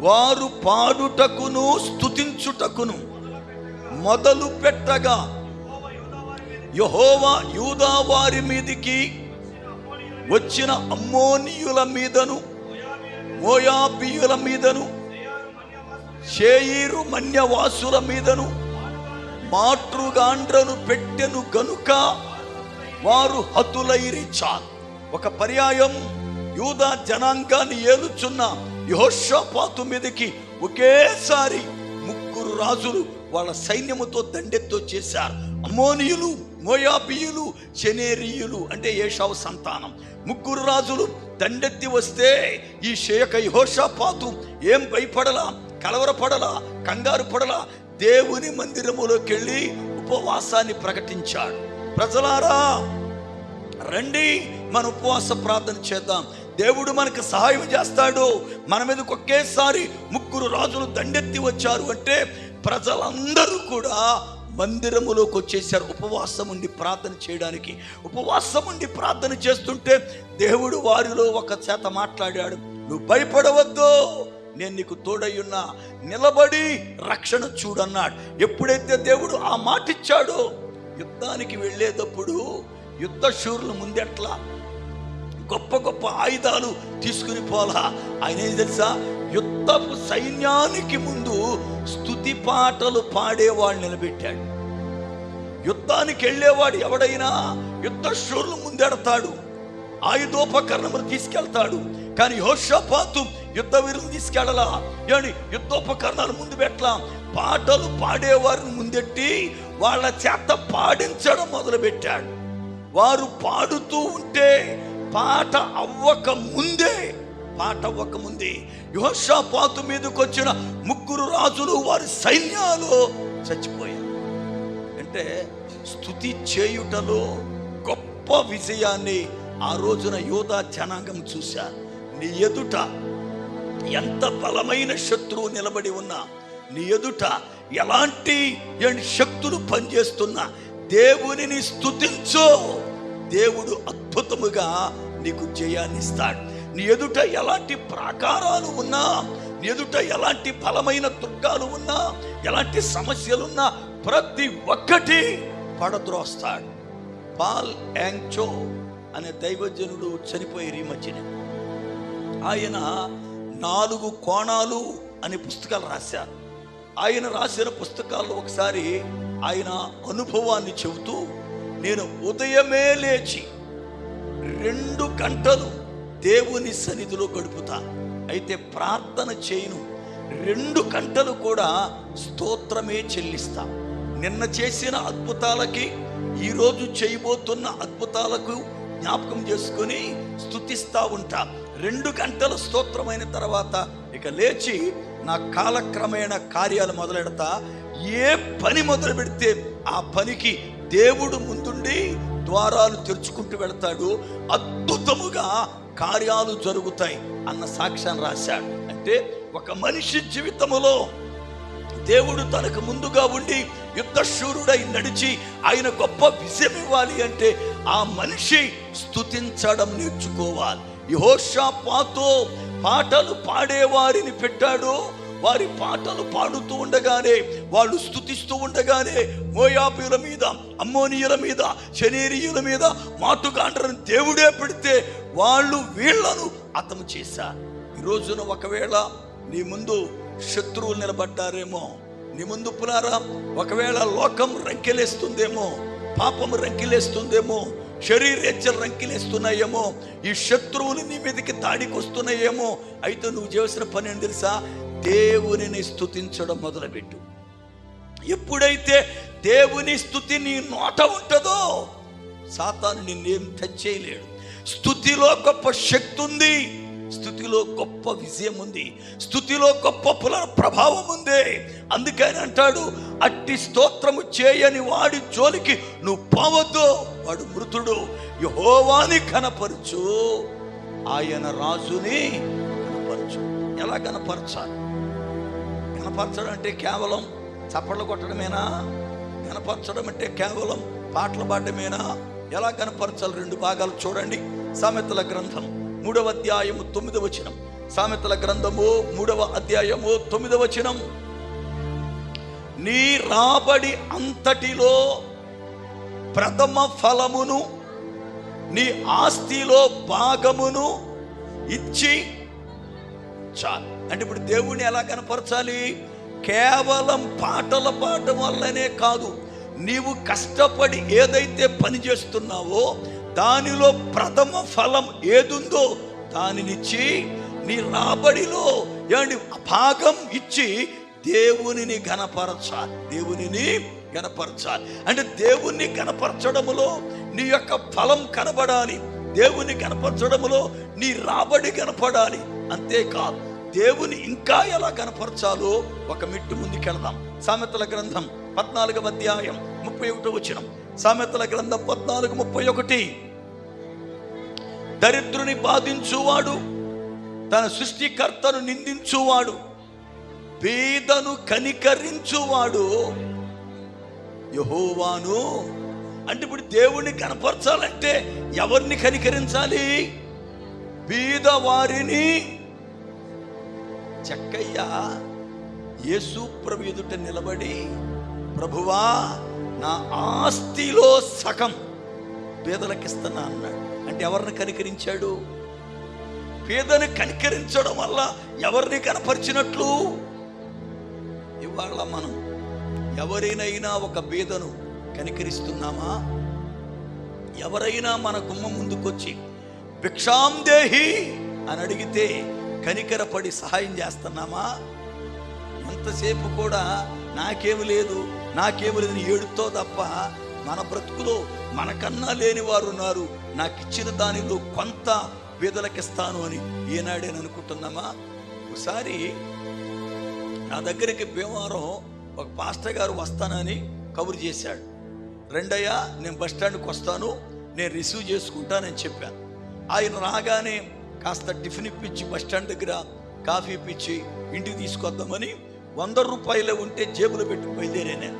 వారు పాడుటకును స్తుతించుటకును మొదలు పెట్టగా యెహోవా యూదా వారి మీదికి వచ్చిన అమ్మోనీయుల మీదను, మోయాబీయుల మీదను, షేయీరు మన్యవాసుల మీదను మాతృగాండ్రను పెట్టెను గనుక వారు హతులైరి. చాలు. ఒక పర్యాయం యూదా జనాంగాన్ని ఏలుచున్న యెహోషాపాతు మీదకి ఒకేసారి 3 రాజులు వాళ్ళ సైన్యముతో దండెత్తో చేశారు. అమ్మోనీయులు, మోయాబీయులు, షెనేరీయులు అంటే ఏషావు సంతానం. 3 రాజులు దండెత్తి వస్తే ఈ యెహోషాపాతు ఏం భయపడలా, కలవరపడలా, కంగారు పడలా. దేవుని మందిరములోకి వెళ్ళి ఉపవాసాన్ని ప్రకటించాడు. ప్రజలారా రండి, మన ఉపవాస ప్రార్థన చేద్దాం, దేవుడు మనకు సహాయం చేస్తాడు. మన మీదకి ఒకేసారి 3 రాజులు దండెత్తి వచ్చారు అంటే ప్రజలందరూ కూడా మందిరములోకి వచ్చేసారు ఉపవాసం ఉండి ప్రార్థన చేయడానికి. ఉపవాసం ఉండి ప్రార్థన చేస్తుంటే దేవుడు వారిలో ఒక చేత మాట్లాడాడు. నువ్వు భయపడవద్దు, నేను నీకు తోడయ్యున్నా, నిలబడి రక్షణ చూడన్నాడు. ఎప్పుడైతే దేవుడు ఆ మాట ఇచ్చాడో యుద్ధానికి వెళ్ళేటప్పుడు యుద్ధ శూరులు ముందెట్లా గొప్ప గొప్ప ఆయుధాలు తీసుకుని పోలా. ఆయన ఏం తెలుసా, యుద్ధపు సైన్యానికి ముందు స్తుతి పాటలు పాడేవాడు నిలబెట్టాడు. యుద్ధానికి వెళ్ళేవాడు ఎవడైనా యుద్ధ శూరులు ముందెడతాడు, ఆయుధోపకరణములు తీసుకెళ్తాడు. కానీ యెహోషాపాతు యుద్ధ వీరులు తీసుకెళ్ళలా. యుద్ధోపకరణాలు ముందు పెట్టలా. పాటలు పాడేవారిని ముందెట్టి వాళ్ళ చేత పాడించడం మొదలుపెట్టాడు. వారు పాడుతూ ఉంటే పాట అవ్వక ముందే యెహోషాపాతు మీదకి వచ్చిన 3 రాజులు వారి సైన్యాలు చచ్చిపోయారు. అంటే స్తుతి చేయుటలో గొప్ప విజయాన్ని ఆ రోజున యూదా జనాంగం చూశారు. నీ ఎదుట ఎంత బలమైన శత్రువు నిలబడి ఉన్నా, నీ ఎదుట ఎలాంటి శక్తులు పనిచేస్తున్నా దేవునిని స్తుతించు, దేవుడు అద్భుతముగా నీకు జయాన్ని ఇస్తాడు. నీ ఎదుట ఎలాంటి ప్రాకారాలు ఉన్నా ఎదుట ఎలాంటి బలమైన దుర్గాలు ఉన్నా, ఎలాంటి సమస్యలున్నా ప్రతి ఒక్కటి పడద్రోస్తాడు. పాల్ యాంగ్చో అనే దైవజనుడు చనిపోయారు ఈ మధ్యన. ఆయన 4 కోణాలు అనే పుస్తకాలు రాశారు. ఆయన రాసిన పుస్తకాల్లో ఒకసారి ఆయన అనుభవాన్ని చెబుతూ, నేను ఉదయమే లేచి 2 గంటలు దేవుని సన్నిధిలో గడుపుతాను, అయితే ప్రార్థన చేయను, 2 గంటలు కూడా స్తోత్రమే చెల్లిస్తా. నిన్న చేసిన అద్భుతాలకి, ఈరోజు చేయబోతున్న అద్భుతాలకు జ్ఞాపకం చేసుకొని స్తుతిస్తూ ఉంటా. 2 గంటల స్తోత్రమైన తర్వాత ఇక లేచి నా కాలక్రమేణ కార్యాలు మొదలెడతా. ఏ పని మొదలు పెడితే ఆ పనికి దేవుడు ముందుండి ద్వారాలు తెరుచుకుంటూ వెళతాడు, అద్భుతముగా కార్యాలు జరుగుతాయి అన్న సాక్ష్యాన్ని రాశాడు. అంటే ఒక మనిషి జీవితములో దేవుడు తనకు ముందుగా ఉండి యుద్ధశూరుడై నడిచి ఆయన గొప్ప విజయం ఇవ్వాలి అంటే ఆ మనిషి స్తుతించడం నేర్చుకోవాలి. యెహోషాపాతు పాటలు పాడేవారిని పెట్టాడు. వారి పాటలు పాడుతూ ఉండగానే, వాళ్ళు స్తుతిస్తూ ఉండగానే మోయాబీయుల మీద, అమ్మోనీయుల మీద, శనేరీయుల మీద మాటుగాండ్రను దేవుడే పెడితే వాళ్ళు వీళ్లను హతము చేశారు. ఈ రోజున ఒకవేళ నీ ముందు శత్రువులు నిలబడ్డారేమో, నీ ముందు పులారా ఒకవేళ లోకం రంకెలేస్తుందేమో, పాపము రంకెలేస్తుందేమో, శరీరేచ్ఛలు రంకెలేస్తున్నాయేమో, ఈ శత్రువులు నీ మీదకి దాడికి వస్తున్నాయేమో, అయితే నువ్వు చేసిన పని ఏం తెలుసా? దేవునిని స్తుతించడం మొదలుపెట్టు. ఎప్పుడైతే దేవుని స్తుతి నీ నోట ఉంటుందో సాతాను నిన్నేం టచ్ చేయలేడు. స్తుతిలో గొప్ప శక్తి ఉంది, స్తుతిలో గొప్ప విజయం ఉంది, స్తుతిలో గొప్ప ప్రభావం ఉంది. అందుకని అంటాడు, అట్టి స్తోత్రము చేయని వాడి జోలికి నువ్వు పోవద్దు, వాడు మృతుడు. యెహోవాని కనపరచు, ఆయన రాజుని కనపరచు. ఎలా కనపరచాలి? కనపరచడం అంటే కేవలం చప్పట్లు కొట్టడమేనా? కనపరచడం అంటే కేవలం పాటలు పాడటమేనా? ఎలా కనపరచాలి? 2 భాగాలు చూడండి. సామెతల గ్రంథం 3వ అధ్యాయము 9వ వచనం. సామెతల గ్రంథము 3వ అధ్యాయము 9వ వచనం. నీ రాబడి అంతటిలో ప్రథమ ఫలమును, నీ ఆస్తిలో భాగమును ఇచ్చి చాలు. అంటే ఇప్పుడు దేవుణ్ణి ఎలా కనపరచాలి? కేవలం పాటల పాడటం వల్లనే కాదు, నీవు కష్టపడి ఏదైతే పని చేస్తున్నావో దానిలో ప్రథమ ఫలం ఏదుందో దానినిచ్చి నీ రాబడిలో భాగం ఇచ్చి దేవునిని గణపరచాలి. దేవునిని గణపరచాలి అంటే దేవుణ్ణి గణపరచడములో నీ యొక్క ఫలం కనబడాలి, దేవుని గణపరచడములో నీ రాబడి కనపడాలి. అంతేకాదు, దేవుని ఇంకా ఎలా కనపరచాలో ఒక మెట్టు ముందుకెళ్దాం. సామెతల గ్రంథం 14వ అధ్యాయం 31వ వచనం. సామెతల గ్రంథం 14:31. దరిద్రుని బాధించువాడు, తన సృష్టికర్తను నిందించువాడు, బీదను కనికరించువాడు యెహోవాను. అంటే ఇప్పుడు దేవుణ్ణి కనపరచాలంటే ఎవరిని కనికరించాలి? బీద వారిని. చక్కయ్య యేసు ప్రభు ఎదుట నిలబడి, ప్రభువా నా ఆస్తిలో సగం పేదలకిస్తున్నా అన్నాడు. అంటే ఎవరిని కనికరించాడు? పేదని కనికరించడం వల్ల ఎవరిని కనపరిచినట్లు? ఇవాళ మనం ఎవరైనా ఒక పేదను కనికరిస్తున్నామా? ఎవరైనా మన గుమ్మ ముందుకొచ్చి భిక్షాం దేహి అని అడిగితే కనికరపడి సహాయం చేస్తున్నామా? ఎంతసేపు కూడా నాకేమి లేదు ఏడుతో తప్ప మన బ్రతుకులో మనకన్నా లేని వారు ఉన్నారు, నాకు ఇచ్చిన దానిలో కొంత పేదలకిస్తాను అని ఏనాడేని అనుకుంటున్నామా? ఒకసారి నా దగ్గరికి భీమవరం ఒక పాస్టర్ గారు వస్తానని కబురు చేశాడు. రెండయ్యా నేను బస్ స్టాండ్కి వస్తాను, నేను రిసీవ్ చేసుకుంటానని చెప్పాను. ఆయన రాగానే కాస్త టిఫిన్ ఇప్పించి బస్ స్టాండ్ దగ్గర కాఫీ ఇప్పించి ఇంటికి తీసుకొద్దామని 100 రూపాయలు ఉంటే జేబులో పెట్టి బయలుదేరాను. నేను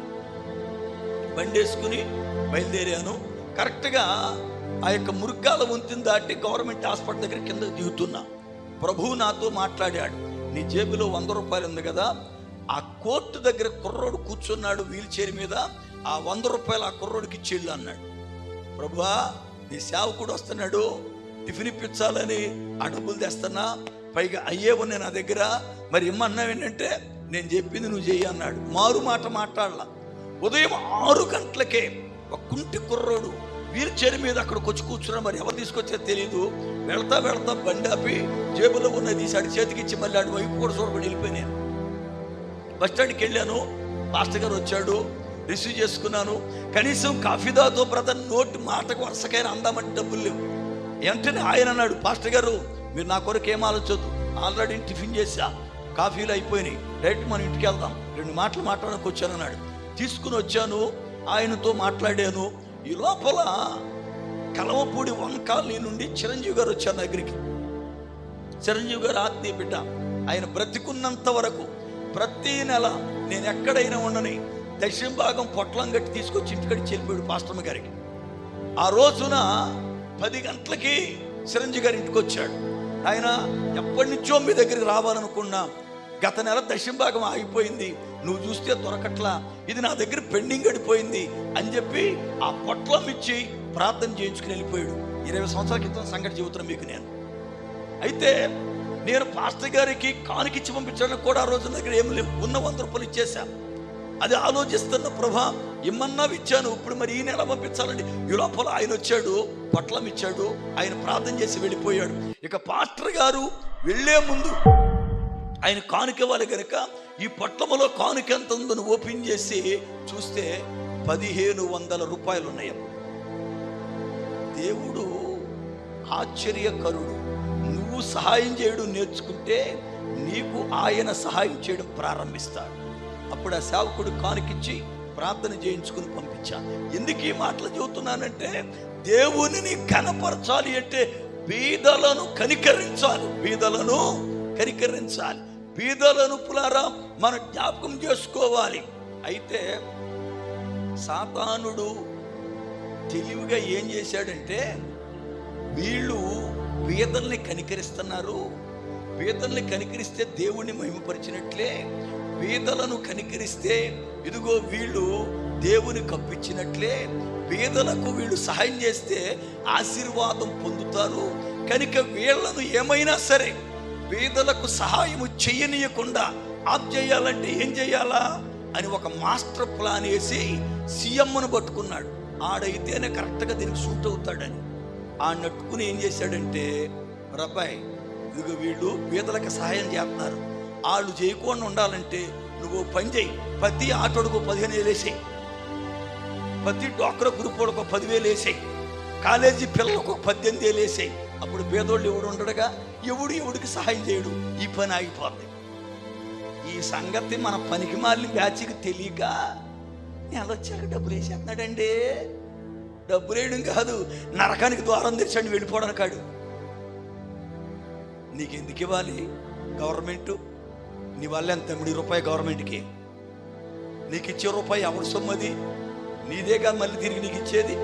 బండి వేసుకుని బయలుదేరాను. కరెక్ట్గా ఆ యొక్క మురుగ్గాల వంతుని దాటి గవర్నమెంట్ హాస్పిటల్ దగ్గర కిందకు దిగుతున్నా. ప్రభువు నాతో మాట్లాడాడు, నీ జేబులో 100 రూపాయలు ఉంది కదా, ఆ కోర్టు దగ్గర కుర్రోడు కూర్చున్నాడు వీల్ చైర్ మీద, ఆ 100 రూపాయలు ఆ కుర్రోడికి ఇచ్చేళ్ళు అన్నాడు. ప్రభువా, నీ సేవకుడు వస్తున్నాడు, టిఫిన్ ఇప్పించాలని ఆ డబ్బులు తెస్తున్నా, పైగా అయ్యే ఉన్నాయి నా దగ్గర, మరి ఇమ్మన్నావు ఏంటంటే నేను చెప్పింది నువ్వు చెయ్యి అన్నాడు. మారు మాట మాట్లాడలా. ఉదయం 6 గంటలకే ఒక కుంటి కుర్రోడు వీల్ చైర్ మీద అక్కడికి వచ్చి కూర్చున్నా, మరి ఎవరు తీసుకొచ్చారో తెలీదు. వెళ్తా వెళ్తా బండి ఆపి జేబులో ఉన్నది తీసాడు, చేతికిచ్చి మళ్ళీ అటు వైపు కూడా చూడబడి వెళ్ళిపోయినాను. బస్ స్టాండ్కి వెళ్ళాను, పాస్టర్ గారు వచ్చాడు, రిసీవ్ చేసుకున్నాను. కనీసం కాఫీ దాతో బ్రదర్ నోటి మాటకు వరుసకైనా అందామంటే డబ్బులు లేవు. వెంటనే ఆయన అన్నాడు, పాస్టర్ గారు మీరు నా కొరకు ఏం ఆలోచొద్దు, ఆల్రెడీ టిఫిన్ చేసా, కాఫీలు అయిపోయినాయి, డైరెక్ట్ మనం ఇంటికి వెళ్దాం, 2 మాటలు మాట్లాడడానికి వచ్చాను అన్నాడు. తీసుకుని వచ్చాను, ఆయనతో మాట్లాడాను. ఈ లోపల కలవపూడి వంకాలి నుండి చిరంజీవి గారు వచ్చారు దగ్గరికి. చిరంజీవి గారు ఆత్మీయ బిడ్డ. ఆయన బ్రతికున్నంత వరకు ప్రతి నెల నేను ఎక్కడైనా ఉండని దక్షిణ భాగం పొట్లం గట్టి తీసుకొచ్చి ఇంటికడికి చెల్లిపోయాడు పాస్టమ్మ గారికి. ఆ రోజున 10 గంటలకి చిరంజీవి గారి ఇంటికి వచ్చాడు. ఆయన ఎప్పటి నుంచో మీ దగ్గరికి రావాలనుకున్నా, గత నెల దక్షిణ భాగం ఆగిపోయింది, నువ్వు చూస్తే దొరకట్లా, ఇది నా దగ్గర పెండింగ్ గడిపోయింది అని చెప్పి ఆ పొట్లం ఇచ్చి ప్రార్థన చేయించుకుని వెళ్ళిపోయాడు. 20 సంవత్సరాల క్రితం సంగతి చెబుతున్నా మీకు నేను. అయితే నేను పాస్టర్ గారికి కానుకిచ్చి పంపించడానికి కూడా ఆ రోజు దగ్గర ఏమి లేవు, ఉన్న 100 రూపాయలు ఇచ్చేసా. అది ఆలోచిస్తున్న, ప్రభా ఇమ్మన్నావు ఇచ్చాను, ఇప్పుడు మరి ఈ నెల పంపించాలండి. ఈ లోపల ఆయన వచ్చాడు, పొట్లం ఇచ్చాడు, ఆయన ప్రార్థన చేసి వెళ్ళిపోయాడు. ఇక పాస్టర్ గారు వెళ్లే ముందు ఆయన కానుక ఇవ్వాలి కనుక ఈ పొట్లములో కానుక ఎంత ఉందని ఓపెన్ చేసి చూస్తే 1500 రూపాయలు ఉన్నాయి. దేవుడు ఆశ్చర్యకరుడు. నువ్వు సహాయం చేయడం నేర్చుకుంటే నీకు ఆయన సహాయం చేయడం ప్రారంభిస్తాడు. అప్పుడు ఆ సేవకుడు కానుకిచ్చి ప్రార్థన చేయించుకుని పంపించాను. ఎందుకు ఈ మాటలు చెబుతున్నానంటే, దేవునిని కనపరచాలి అంటే బీదలను కనికరించాలి, బీదలను కనికరించాలి, బీదలను పులారా మనం జ్ఞాపకం చేసుకోవాలి. అయితే సాతానుడు తెలివిగా ఏం చేశాడంటే, వీళ్ళు బీదల్ని కనికరిస్తున్నారు, బీదల్ని కనికరిస్తే దేవుణ్ణి మహిమపరిచినట్లే, బీదలను కనికరిస్తే ఇదిగో వీళ్ళు దేవుని కప్పించినట్లే, బీదలకు వీళ్ళు సహాయం చేస్తే ఆశీర్వాదం పొందుతారు కనుక వీళ్ళను ఏమైనా సరే బీదలకు సహాయము చెయ్యనీయకుండా ఆప్ చేయాలంటే ఏం చేయాలా అని ఒక మాస్టర్ ప్లాన్ వేసి సీఎంను పట్టుకున్నాడు. ఆడైతేనే కరెక్ట్గా దీనికి సూట్ అవుతాడని ఆడనట్టుకుని ఏం చేశాడంటే, రబ్బాయి ఇదిగో వీళ్ళు బీదలకు సహాయం చేస్తున్నారు, వాళ్ళు చేయకుండా ఉండాలంటే నువ్వు పని చేయి, ప్రతి ఆటోడుకు 15,000 వేసేయి, ప్రతి డాక్టర్ గ్రూప్ వాళ్ళకు 10,000 వేసేయి, కాలేజీ పిల్లలకు 18,000 వేసేయి. అప్పుడు పేదోళ్ళు ఎవడు ఉండడుగా, ఎవడికి సహాయం చేయడు, ఈ పని ఆగిపోద్ది. ఈ సంగతి మన పనికి మాలిన బ్యాచ్కి తెలియక నెల వచ్చాక డబ్బులు వేసేస్తున్నాడండి. డబ్బులు వేయడం కాదు, నరకానికి ద్వారం తెరిచాడు వెళ్ళిపోవడానికి. కాడు నీకు ఎందుకు ఇవ్వాలి గవర్నమెంట్? నీ వల్ల ఎంత ₹1 గవర్నమెంట్కి, నీకు ఇచ్చే రూపాయి ఎవరి సొమ్మది? నీదేగా మళ్ళీ తిరిగి నీకు ఇచ్చేది.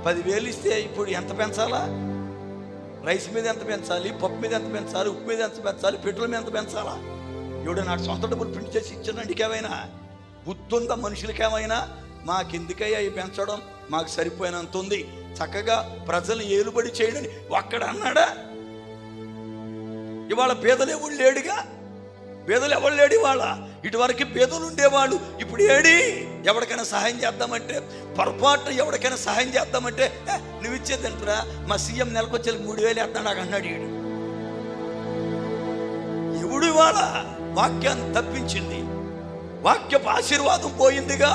10,000 ఇస్తే ఇప్పుడు ఎంత పెంచాలా? రైస్ మీద ఎంత పెంచాలి, పప్పు మీద ఎంత పెంచాలి, ఉప్పు మీద ఎంత పెంచాలి, పెట్రోల్ మీద ఎంత పెంచాలా? ఎవడో నాకు సొంత డబ్బులు ప్రింట్ చేసి ఇచ్చానండి. ఏమైనా గుర్తుందా మనుషులకేమైనా? మాకెందుకయ్యా ఈ పెంచడం, మాకు సరిపోయినంత ఉంది, చక్కగా ప్రజలు ఏలుబడి చేయడని ఒక్కడ అన్నాడా? ఇవాళ పేదలు ఎవడు లేడుగా, పేదలు ఎవరు లేడు ఇవాళ. ఇటువరకు పేదలు ఉండేవాళ్ళు, ఇప్పుడు ఏడి? ఎవరికైనా సహాయం చేద్దామంటే పొరపాటు, ఎవరికైనా సహాయం చేద్దామంటే నువ్వు ఇచ్చేదంటరా మా సీఎం నెలకొచ్చే 3,000 వేస్తున్నాడు నాకు అన్నాడు. ఈడు ఎవడు ఇవాళ వాక్యాన్ని తప్పించింది, వాక్యపు ఆశీర్వాదం పోయిందిగా.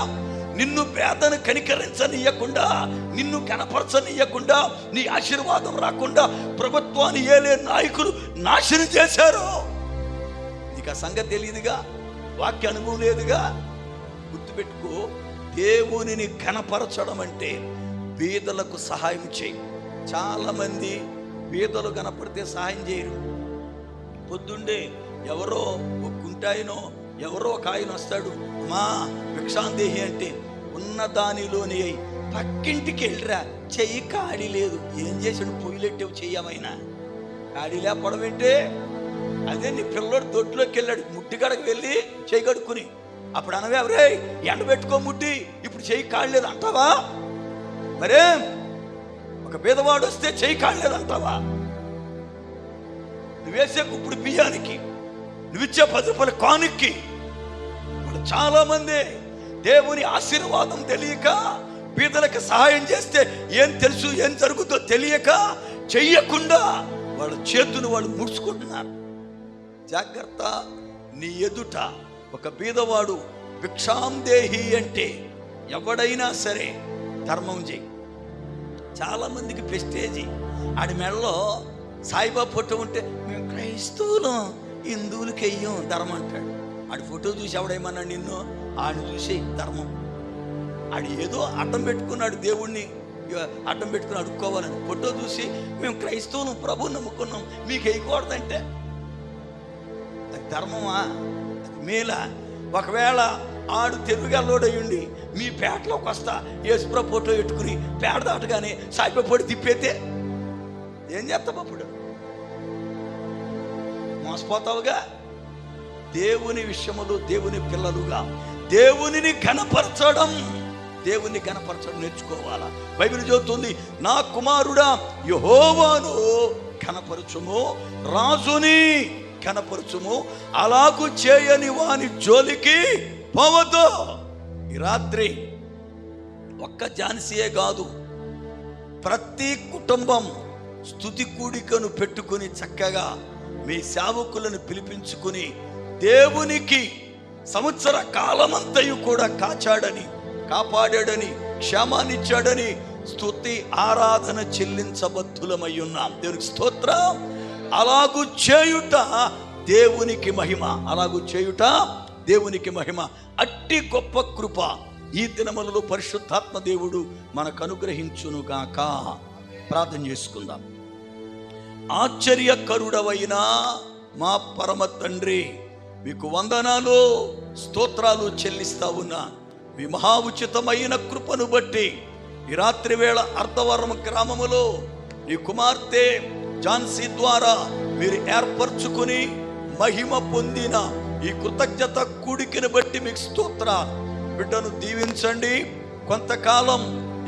నిన్ను పేదను కనికరించనీయకుండా, నిన్ను కనపరచనీయకుండా, నీ ఆశీర్వాదం రాకుండా ప్రభుత్వాన్ని ఏలే నాయకులు నాశనం చేశారు. నీకు ఆ సంగతి తెలియదుగా, వాక్య అనుభవం లేదుగా. గుర్తుపెట్టుకో, దేవునిని కనపరచడం అంటే బీదలకు సహాయం చేయి. చాలామంది బీదలు కనపడితే సహాయం చేయరు. పొద్దుండే ఎవరో ఒక గుంటాయినో ఎవరో ఒక ఆయన వస్తాడు, మా భిక్షాందేహి అంటే ఉన్న దానిలోని పక్కింటికి వెళ్ళిరా, చెయ్యి ఖాళీ లేదు. ఏం చేశాడు? పొయ్యిలెట్టేవు చెయ్యమైనా ఖాళీ లేకపోవడం ఏంటే? అదే నీ పిల్లడు దొడ్లోకి వెళ్ళాడు, ముట్టిగడకు వెళ్ళి చేయి కడుక్కుని, అప్పుడు అనవే ఎవరే ఎండ పెట్టుకో ముట్టి, ఇప్పుడు చేయి కాళ్ళలేదు అంటావా? మరే ఒక పేదవాడు వస్తే చేయి కాళ్ళలేదు అంటావా? నువ్వేసే ఇప్పుడు బియ్యానికి, నువ్విచ్చే 10 రూపాయల కానుక్కి ఇప్పుడు చాలా మంది దేవుని ఆశీర్వాదం తెలియక, బీదలకు సహాయం చేస్తే ఏం తెలుసు ఏం జరుగుతుందో తెలియక చెయ్యకుండా వాళ్ళ చేతులు వాళ్ళు ముడుచుకుంటున్నారు. జాగ్రత్త, నీ ఎదుట ఒక బీదవాడు భిక్షాందేహి అంటే ఎవడైనా సరే ధర్మం చేయి. చాలా మందికి ప్రెస్టేజీ, ఆడి మెడలో సాయిబాబా ఫోటో ఉంటే మేము క్రైస్తవులం, హిందువులకి వెయ్యం ధర్మం అంటాడు. ఆడి ఫోటో చూసి ఎవడేమన్నాడు నిన్ను? ఆడిని చూసే ధర్మం. ఆడు ఏదో అడ్డం పెట్టుకున్నాడు, దేవుణ్ణి అడ్డం పెట్టుకుని అడుక్కోవాలని. ఫోటో చూసి మేము క్రైస్తవులం, ప్రభువు నమ్ముకున్నాం, మీకు వేయకూడదంటే అది ధర్మమా? అది మేలా? ఒకవేళ ఆడు తెలుగుగల్లోడయ్యుండి మీ పేటలోకి వస్తా యేసుప్రభు ఫోటో పెట్టుకుని పేట దాటగానే సాయిబాబా ఫోటో తిప్పేతే ఏం చేస్తావు? అప్పుడు మోసపోతావుగా. దేవుని విషయములు, దేవుని పిల్లలుగా దేవునిని ఘనపరచడం నేర్చుకోవాలా. బైబిల్ చెబుతుంది, నా కుమారుడా యెహోవాను ఘనపరచుము, రాజుని ఘనపరచుము, అలాగు చేయని వాని జోలికి పోవద్దు. ఈ రాత్రి ఒక్క ఝాన్సీయే కాదు, ప్రతి కుటుంబం స్తుతి కూడికను పెట్టుకుని చక్కగా మీ సేవకులను పిలిపించుకుని దేవునికి సంవత్సర కాలమంతయు కూడా కాచాడని, కాపాడాడని, క్షేమాన్నిచ్చాడని స్తుతి ఆరాధన చెల్లించబద్ధులమై ఉన్నాం. దేవునికి స్తోత్రం. అలాగు చేయుట దేవునికి మహిమ, అలాగు చేయుట దేవునికి మహిమ. అట్టి గొప్ప కృప ఈ దినములలో పరిశుద్ధాత్మ దేవుడు మనకు అనుగ్రహించునుగాక. ప్రార్థన చేసుకుందాం. ఆశ్చర్యకరుడవైన మా పరమ తండ్రి, మీకు వందనాలు స్తోత్రాలు చెల్లిస్తా ఉన్నా. మీ మహా ఉచితమైన కృపను బట్టి ఈ రాత్రి వేళ అర్ధవరం గ్రామములో నీ కుమార్తె ఝాన్సీ ద్వారా మీరు ఏర్పరచుకుని మహిమ పొందిన ఈ కృతజ్ఞత కూడికను బట్టి మీకు స్తోత్రాలు. బిడ్డను దీవించండి. కొంతకాలం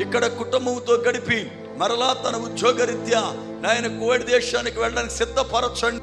ఇక్కడ కుటుంబంతో గడిపి మరలా తన ఉద్యోగరీత్యా నాయన కువైట్ దేశానికి వెళ్ళడానికి సిద్ధపరచండి.